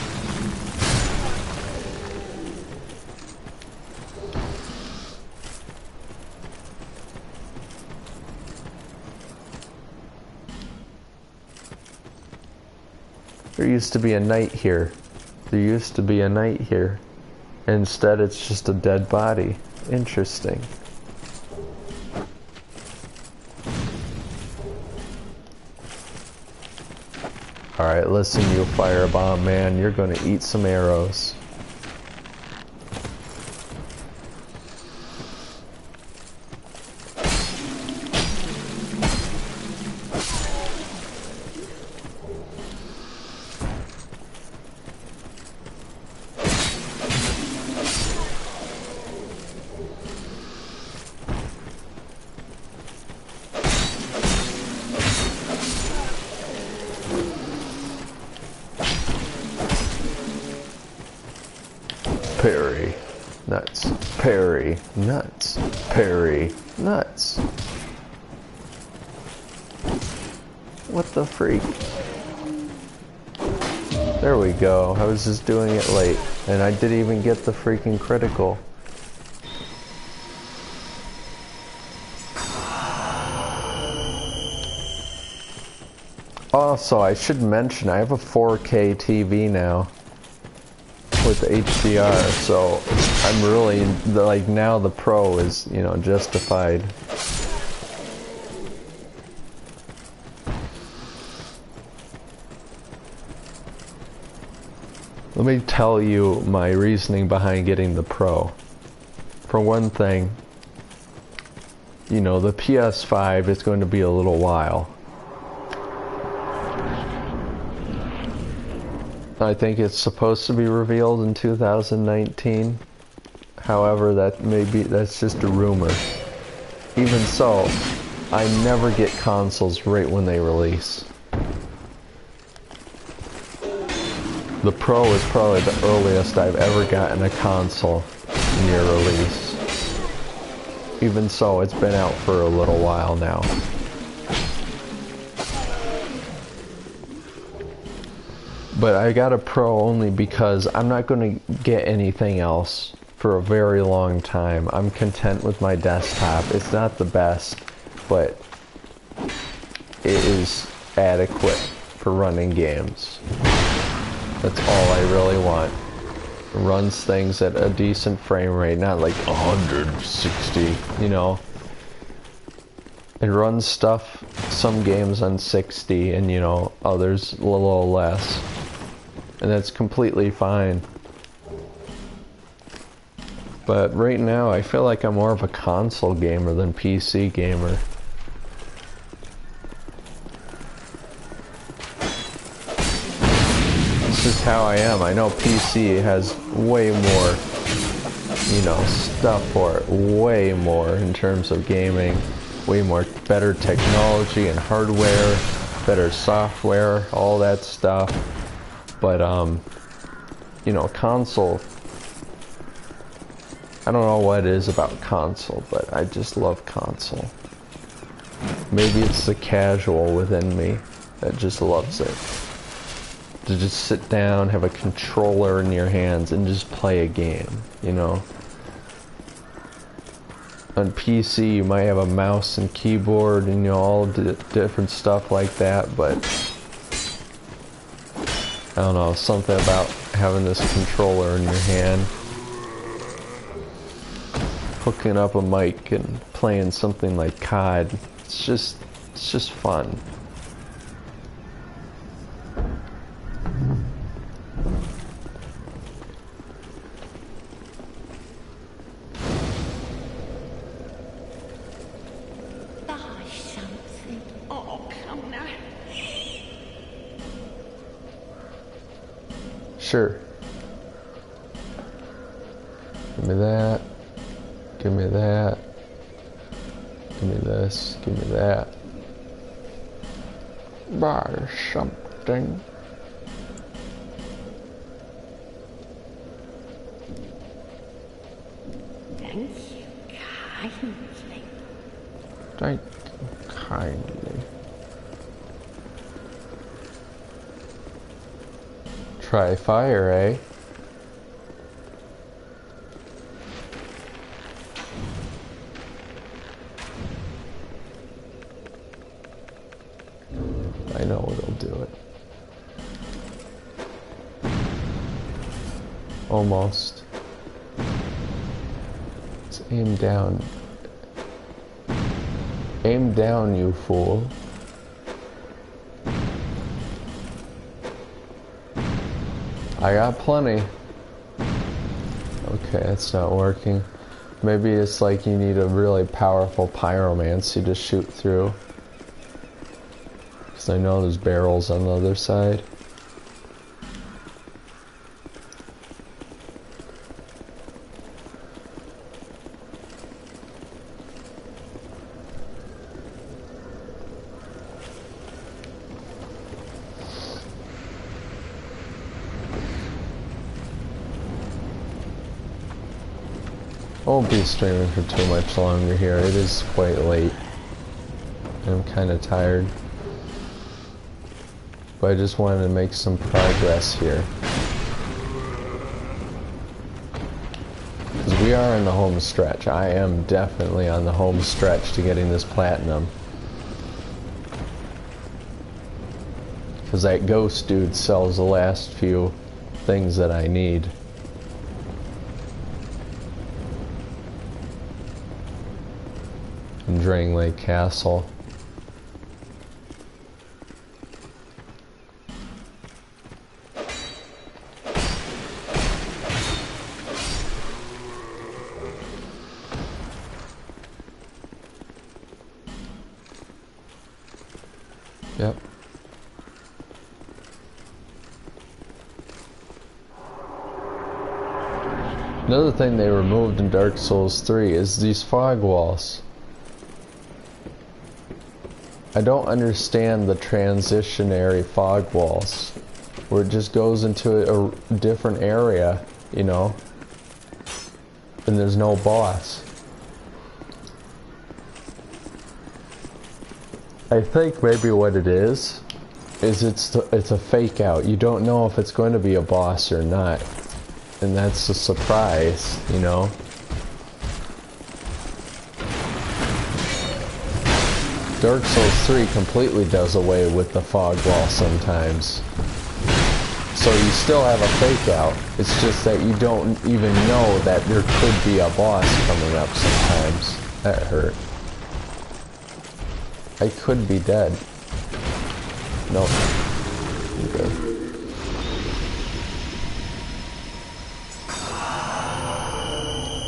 There used to be a knight here. There used to be a knight here. Instead, it's just a dead body. Interesting. Alright, listen, you firebomb man. You're gonna eat some arrows. Parry, nuts, parry, nuts, parry, nuts. What the freak? There we go. I was just doing it late, and I didn't even get the freaking critical. Also, I should mention, I have a 4K TV now. With the HDR, so I'm really, like, now the Pro is, you know, justified. Let me tell you my reasoning behind getting the Pro. For one thing, you know, the PS5 is going to be a little while. I think it's supposed to be revealed in 2019. However, that's just a rumor. Even so, I never get consoles right when they release. The Pro is probably the earliest I've ever gotten a console near release. Even so, it's been out for a little while now. But I got a Pro only because I'm not going to get anything else for a very long time. I'm content with my desktop. It's not the best, but it is adequate for running games. That's all I really want. It runs things at a decent frame rate, not like 160, you know. It runs stuff, some games on 60 and, you know, others a little less. And that's completely fine. But right now, I feel like I'm more of a console gamer than PC gamer. It's just how I am. I know PC has way more, you know, stuff for it. Way more in terms of gaming. Way more better technology and hardware, better software, all that stuff. But, you know, console, I don't know what it is about console, but I just love console. Maybe it's the casual within me that just loves it. To just sit down, have a controller in your hands, and just play a game, you know? On PC, you might have a mouse and keyboard and, you know, all different stuff like that, but I don't know, something about having this controller in your hand, hooking up a mic and playing something like COD. It's just fun. Sure. Give me that. Give me that. Give me this. Give me that. Buy something. Thank you kindly. Thank you kindly. Try fire, eh? I know it'll do it. Almost. Let's aim down. Aim down, you fool. I got plenty. Okay, it's not working. Maybe it's like you need a really powerful pyromancy to shoot through. Because I know there's barrels on the other side. I won't be streaming for too much longer here. It is quite late. I'm kind of tired. But I just wanted to make some progress here. Because we are in the home stretch. I am definitely on the home stretch to getting this platinum. Because that ghost dude sells the last few things that I need. In Drangleic Castle. Yep. Another thing they removed in Dark Souls 3 is these fog walls. I don't understand the transitionary fog walls, where it just goes into a different area, you know, and there's no boss. I think maybe what it is it's a fake out. You don't know if it's going to be a boss or not, and that's a surprise, you know. Dark Souls 3 completely does away with the fog wall sometimes. So you still have a fake out. It's just that you don't even know that there could be a boss coming up sometimes. That hurt. I could be dead. Nope. I'm good.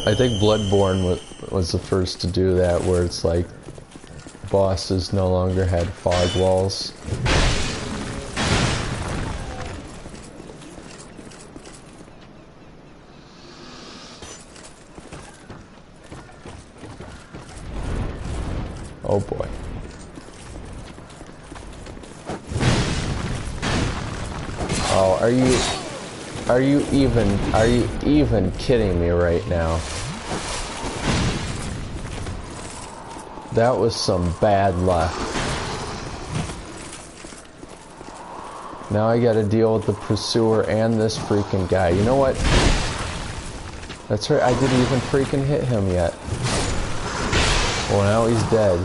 I think Bloodborne was the first to do that, where it's like bosses no longer had fog walls. Oh boy. Oh, are you even kidding me right now? That was some bad luck. Now I gotta deal with the pursuer and this freaking guy. You know what? That's right, I didn't even freaking hit him yet. Well, now he's dead.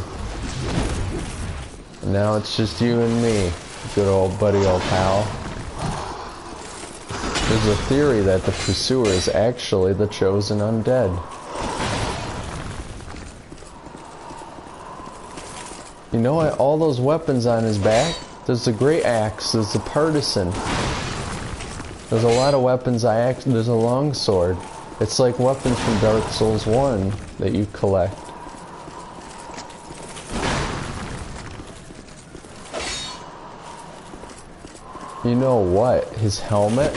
And now it's just you and me, good old buddy, old pal. There's a theory that the pursuer is actually the chosen undead. You know what? All those weapons on his back, there's the great axe, there's the partisan. There's a lot of weapons there's a longsword. It's like weapons from Dark Souls 1 that you collect. You know what? His helmet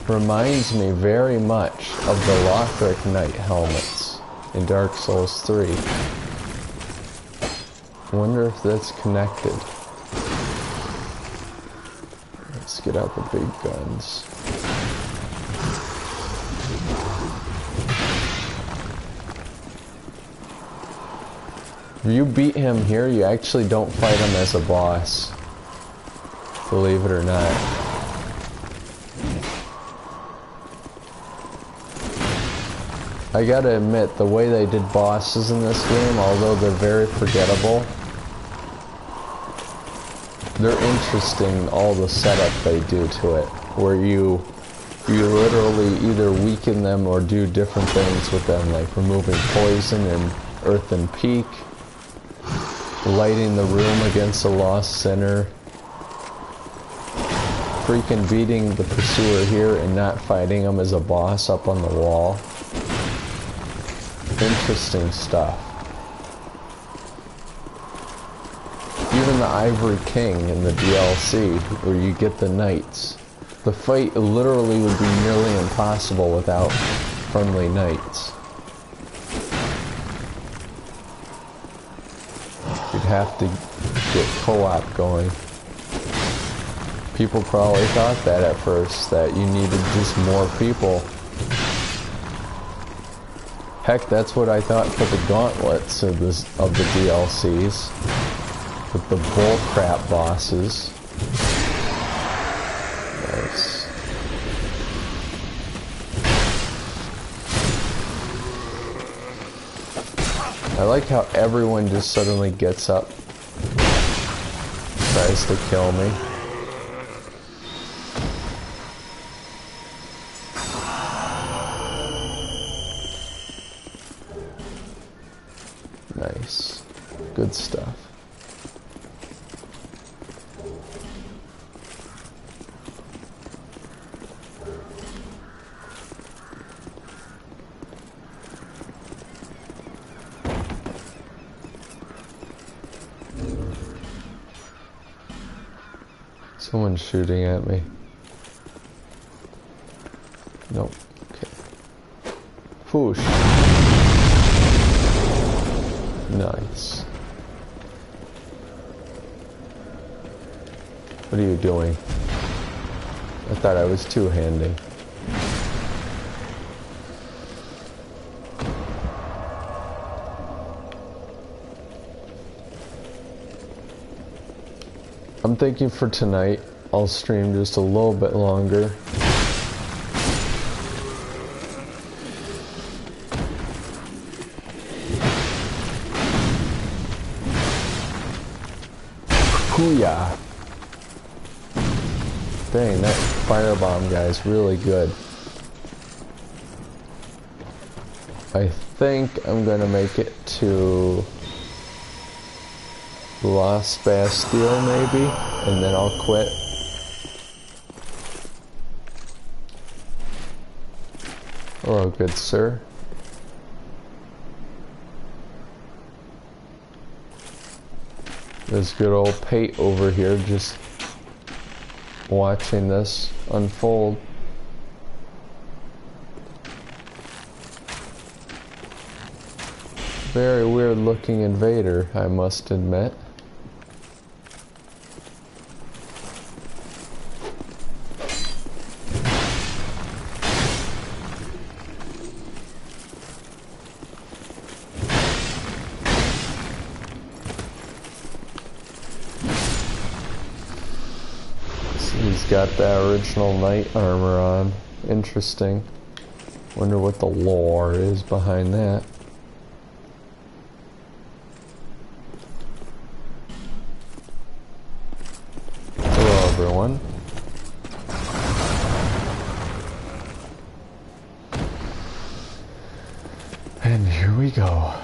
reminds me very much of the Lothric Knight helmets in Dark Souls 3. I wonder if that's connected. Let's get out the big guns. If you beat him here, you actually don't fight him as a boss. Believe it or not. I gotta admit, the way they did bosses in this game, although they're very forgettable, they're interesting, all the setup they do to it, where you literally either weaken them or do different things with them, like removing poison and earthen peak, lighting the room against a lost sinner, freaking beating the pursuer here and not fighting him as a boss up on the wall. Interesting stuff. Even the Ivory King in the DLC, where you get the knights. The fight literally would be nearly impossible without friendly knights. You'd have to get co-op going. People probably thought that at first, that you needed just more people. Heck, that's what I thought for the gauntlets of the DLCs. With the bullcrap bosses. Nice. I like how everyone just suddenly gets up, tries to kill me. Nice. Good stuff. Someone's shooting at me. Nope. Okay. Whoosh. Nice. What are you doing? I thought I was two-handing. I'm thinking for tonight, I'll stream just a little bit longer. Hoo-yah! Dang, that firebomb guy's really good. I think I'm gonna make it to Lost Bastille maybe, and then I'll quit. Hello, good sir. There's good old Pate over here just watching this unfold. Very weird looking invader, I must admit. He's got the original knight armor on. Interesting. Wonder what the lore is behind that. Hello everyone. And here we go.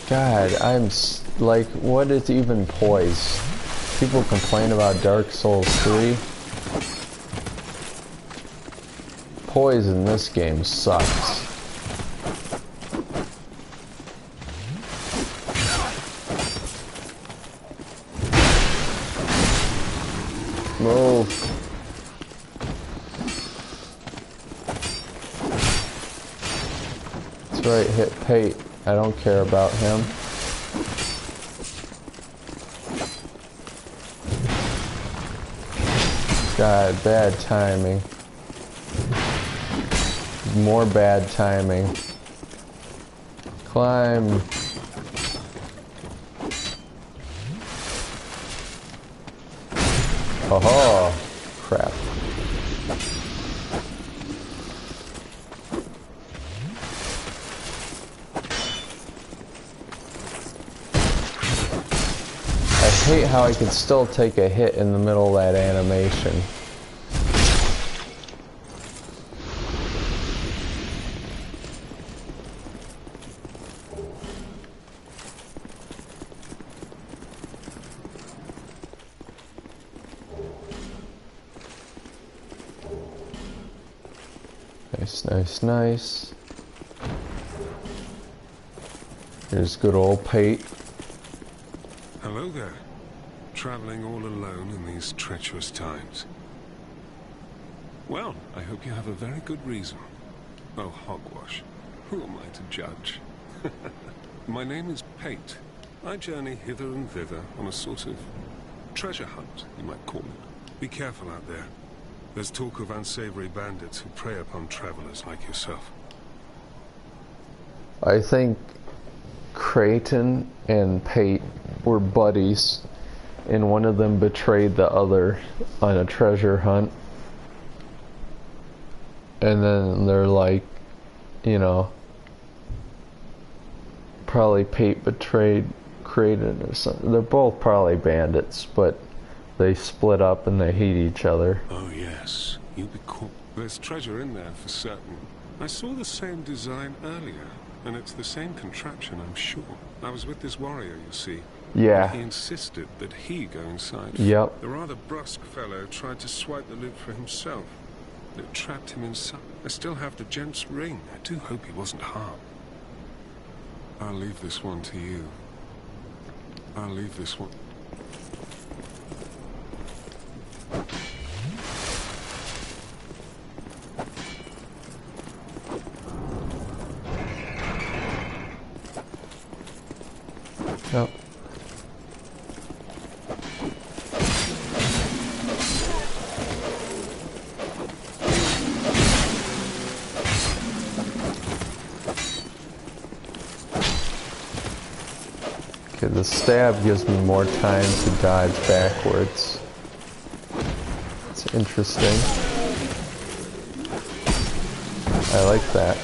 God, like, what is even poise? People complain about Dark Souls 3. Poise in this game sucks. Move. That's right, hit Pate. I don't care about him. God, bad timing. More bad timing. Climb. Oh, crap. I hate how I can still take a hit in the middle of that animation. Nice, nice, nice. Here's good old Pate. Hello there. Traveling all alone in these treacherous times. Well, I hope you have a very good reason. Oh, hogwash. Who am I to judge? My name is Pate. I journey hither and thither on a sort of treasure hunt, you might call it. Be careful out there. There's talk of unsavory bandits who prey upon travelers like yourself. I think Creighton and Pate were buddies, and one of them betrayed the other on a treasure hunt. And then they're like, you know, probably Pate betrayed Creighton or something. They're both probably bandits, but they split up and they hate each other. Oh yes, you be cool. There's treasure in there for certain. I saw the same design earlier, and it's the same contraption, I'm sure. I was with this warrior, you see. Yeah. He insisted that he go inside. Yep. The rather brusque fellow tried to swipe the loot for himself. It trapped him inside. I still have the gent's ring. I do hope he wasn't harmed. I'll leave this one to you. I'll leave this one. Yep. Okay, the stab gives me more time to dodge backwards. It's interesting. I like that.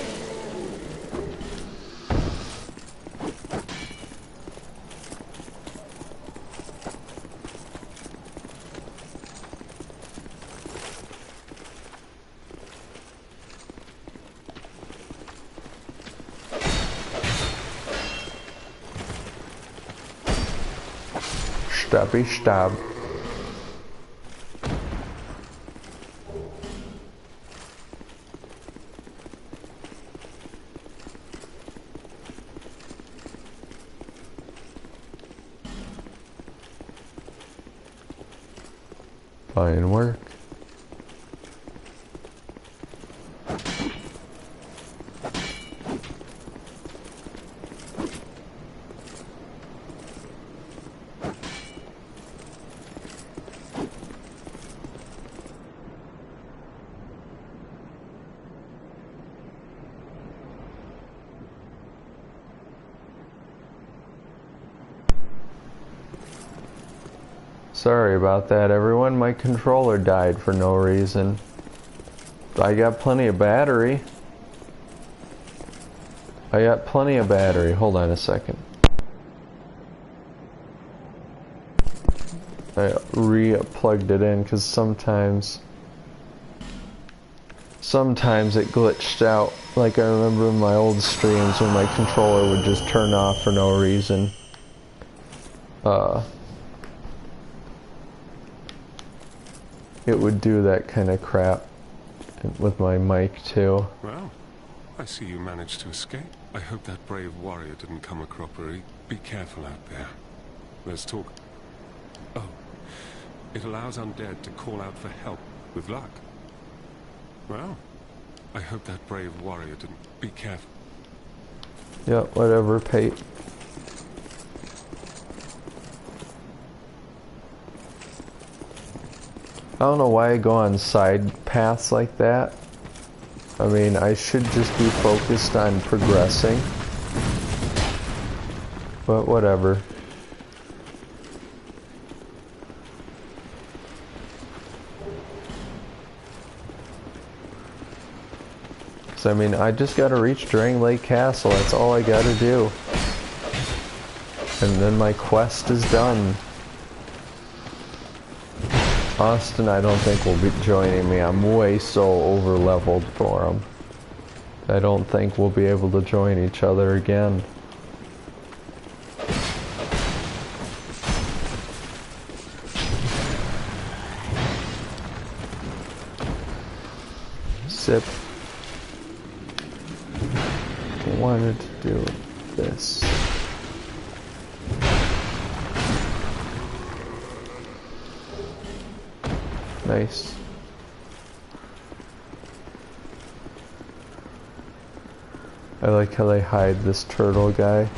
Stabby stab. Fine work. Sorry about that, everyone. My controller died for no reason. I got plenty of battery. Hold on a second. I re-plugged it in because sometimes it glitched out. Like I remember in my old streams when my controller would just turn off for no reason. It would do that kind of crap with my mic too. Well, I see you managed to escape. I hope that brave warrior didn't come a croppery. Be careful out there. Let's talk. Oh, it allows undead to call out for help with luck. Well, I hope that brave warrior didn't. Be careful. Yep, whatever, Pate. I don't know why I go on side paths like that. I mean, I should just be focused on progressing. But whatever. So I mean, I just gotta reach Drangleic Castle, that's all I gotta do. And then my quest is done. Austin, I don't think will be joining me. I'm way so over leveled for him. I don't think we'll be able to join each other again. Sip. I wanted to do this. Nice. I like how they hide this turtle guy.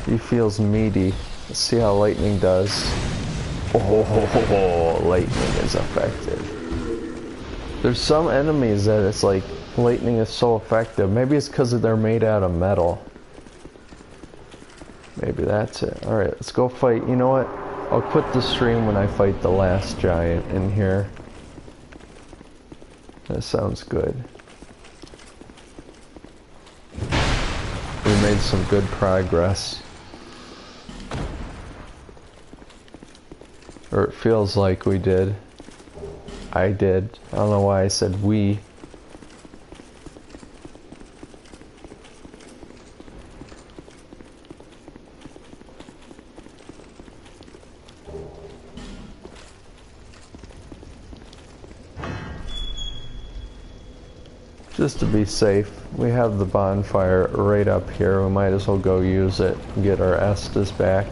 He feels meaty. Let's see how lightning does. Oh, lightning is effective. There's some enemies that it's like lightning is so effective. Maybe it's because they're made out of metal. Maybe that's it. Alright, let's go fight. You know what? I'll quit the stream when I fight the last giant in here. That sounds good. We made some good progress. Or it feels like we did. I did. I don't know why I said we. Just to be safe, we have the bonfire right up here. We might as well go use it and get our Estus back.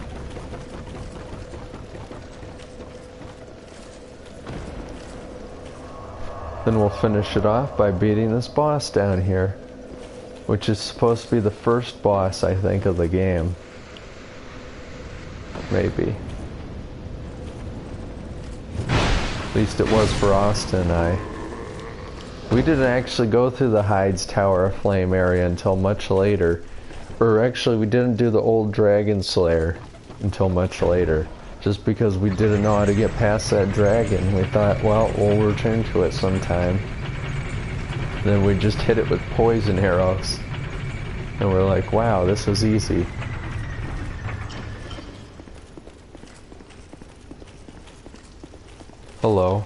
Then we'll finish it off by beating this boss down here, which is supposed to be the first boss, I think, of the game. Maybe. At least it was for Austin and I. We didn't actually go through the Hyde's Tower of Flame area until much later. Or actually, we didn't do the old Dragon Slayer until much later. Just because we didn't know how to get past that dragon. We thought, well, we'll return to it sometime. Then we just hit it with poison arrows. And we're like, wow, this is easy. Hello.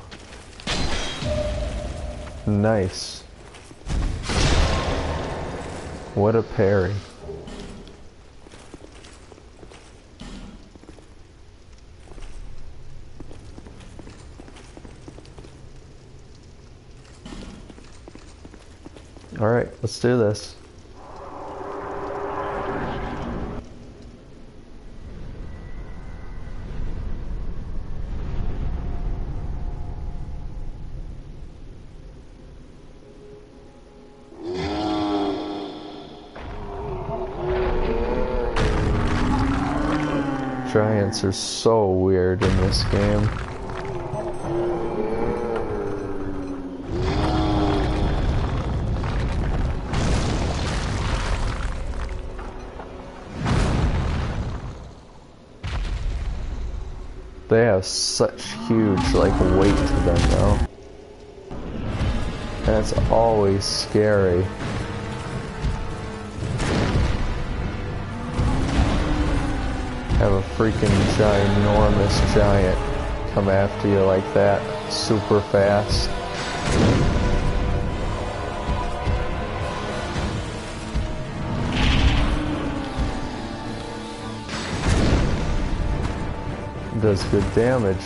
Nice. What a parry. Alright, let's do this. Giants are so weird in this game. They have such huge, like, weight to them, though. That's always scary. Have a freaking ginormous giant come after you like that, super fast. Does good damage.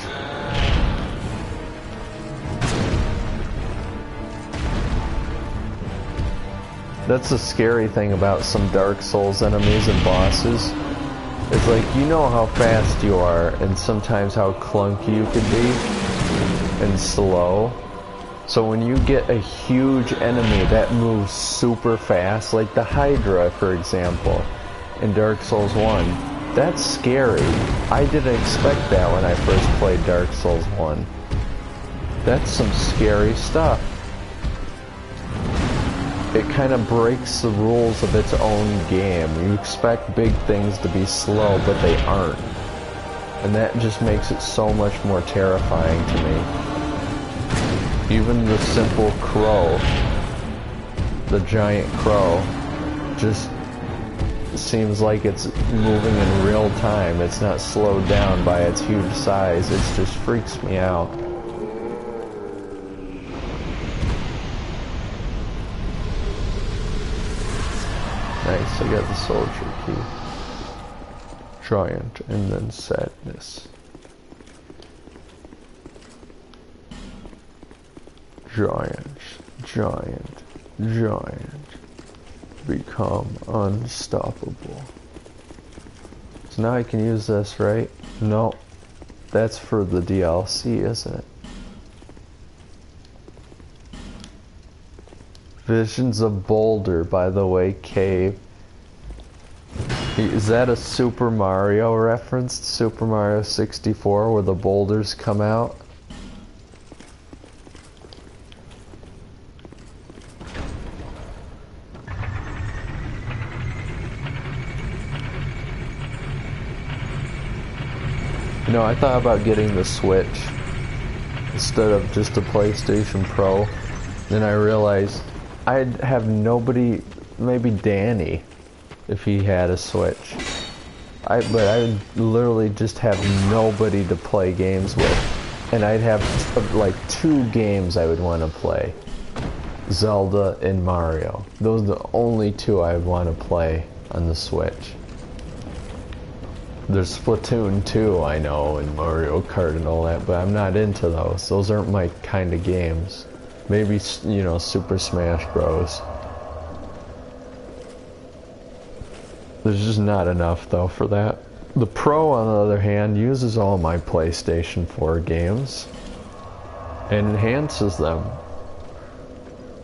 That's the scary thing about some Dark Souls enemies and bosses. It's like, you know how fast you are and sometimes how clunky you could be and slow. So when you get a huge enemy that moves super fast, like the Hydra for example, in Dark Souls 1, that's scary. I didn't expect that when I first played Dark Souls 1. That's some scary stuff. It kind of breaks the rules of its own game. You expect big things to be slow, but they aren't. And that just makes it so much more terrifying to me. Even the simple crow, the giant crow, just seems like it's moving in real time. It's not slowed down by its huge size. It just freaks me out. Nice, I got the soldier key. Giant and then sadness. Giant, giant, giant. Become unstoppable. So now I can use this, right? No. That's for the DLC, isn't it? Visions of Boulder, by the way, cave. Is that a Super Mario reference? Super Mario 64 where the boulders come out? You know, I thought about getting the Switch instead of just a PlayStation Pro. Then I realized I'd have nobody, maybe Danny, if he had a Switch. But I would literally just have nobody to play games with. And I'd have like 2 games I would want to play. Zelda and Mario. Those are the only 2 I would want to play on the Switch. There's Splatoon 2, I know, and Mario Kart and all that, but I'm not into those. Those aren't my kind of games. Maybe, you know, Super Smash Bros. There's just not enough, though, for that. The Pro, on the other hand, uses all my PlayStation 4 games and enhances them.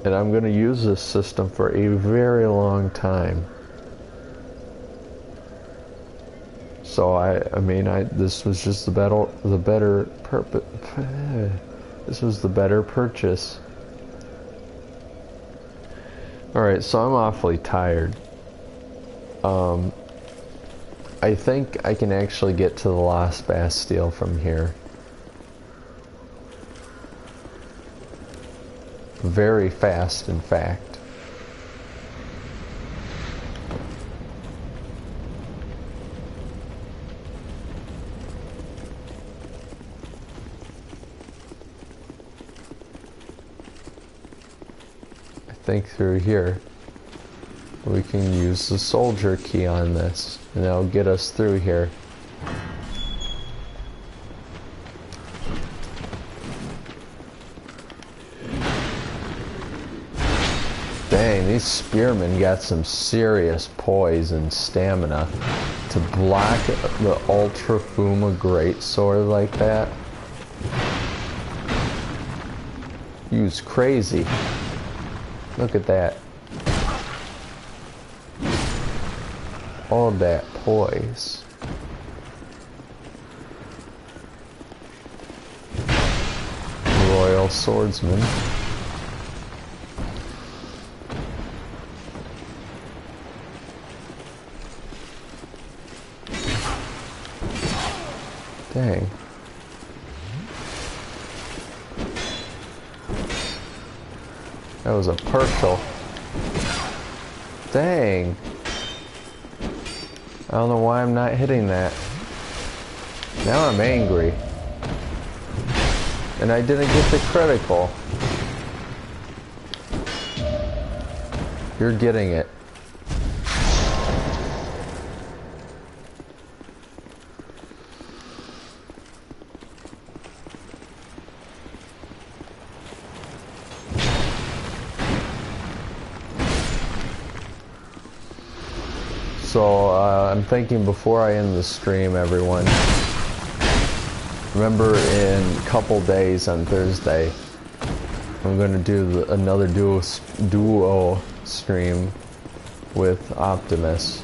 And I'm going to use this system for a very long time. So this was just the better this was the better purchase. Alright, so I'm awfully tired. I think I can actually get to the Lost Bastille from here. Very fast, in fact. Think through here. We can use the soldier key on this, and that'll get us through here. Dang, these spearmen got some serious poise and stamina to block the Ultra Fuma greatsword like that. Use crazy. Look at that. All that poise. male swordsman. Dang. That was a partial. Dang. I don't know why I'm not hitting that. Now I'm angry. And I didn't get the critical. You're getting it. So, I'm thinking before I end the stream, everyone, remember in a couple days on Thursday, I'm going to do another duo stream with Optimus.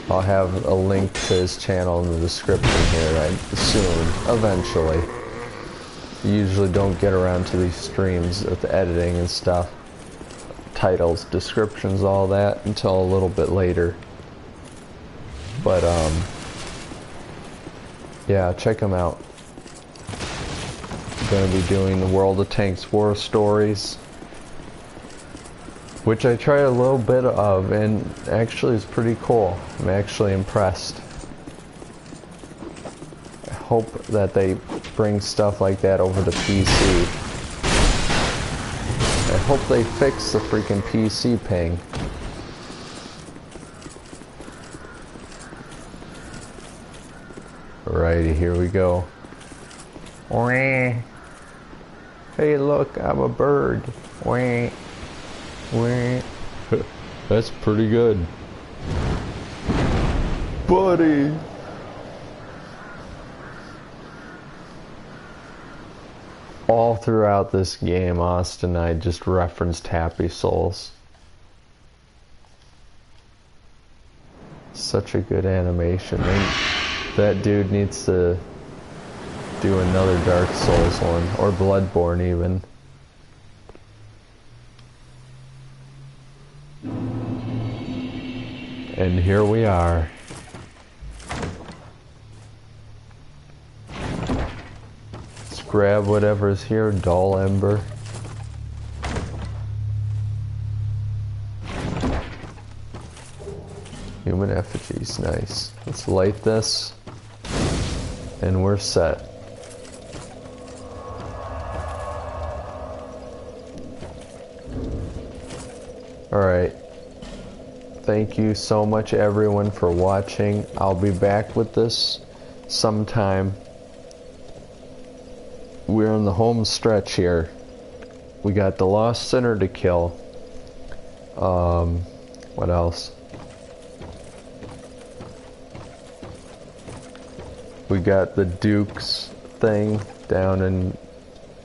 I'll have a link to his channel in the description here soon, eventually. You usually don't get around to these streams with the editing and stuff. Titles, descriptions, all that until a little bit later. But yeah, check them out. I'm gonna be doing the World of Tanks War Stories, which I tried a little bit of, and actually it's pretty cool. I'm actually impressed. I hope that they bring stuff like that over to PC. I hope they fix the freaking PC ping. Alrighty, here we go. Hey, look, I'm a bird. That's pretty good. Buddy! All throughout this game, Austin and I just referenced Happy Souls. Such a good animation. That dude needs to do another Dark Souls one, or Bloodborne even. And here we are. Let's grab whatever's here, dull ember. Human effigies, nice. Let's light this, and we're set. Alright. Thank you so much everyone for watching. I'll be back with this sometime. We're in the home stretch here. We got the Lost Sinner to kill. What else? We got the Duke's thing down in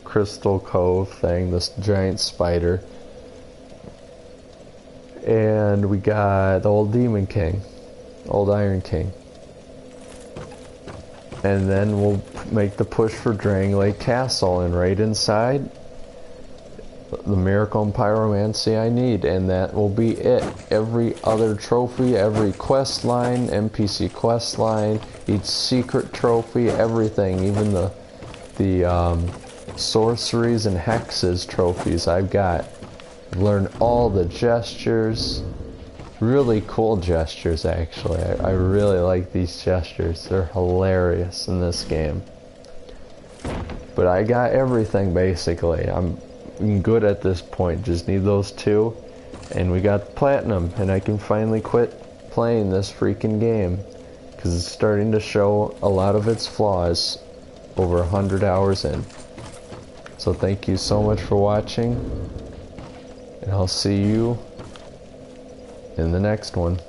Crystal Cove thing, this giant spider. And we got the old Demon King, old Iron King. And then we'll make the push for Drangleic Castle, and right inside, the Miracle and Pyromancy I need, and that will be it. Every other trophy, every quest line, NPC quest line, each secret trophy, everything, even the sorceries and hexes trophies I've got. I've learned all the gestures. Really cool gestures, actually. I really like these gestures. They're hilarious in this game. But I got everything, basically. I'm good at this point. Just need those two. And we got platinum. And I can finally quit playing this freaking game. Because it's starting to show a lot of its flaws over 100 hours in. So thank you so much for watching. And I'll see you in the next one.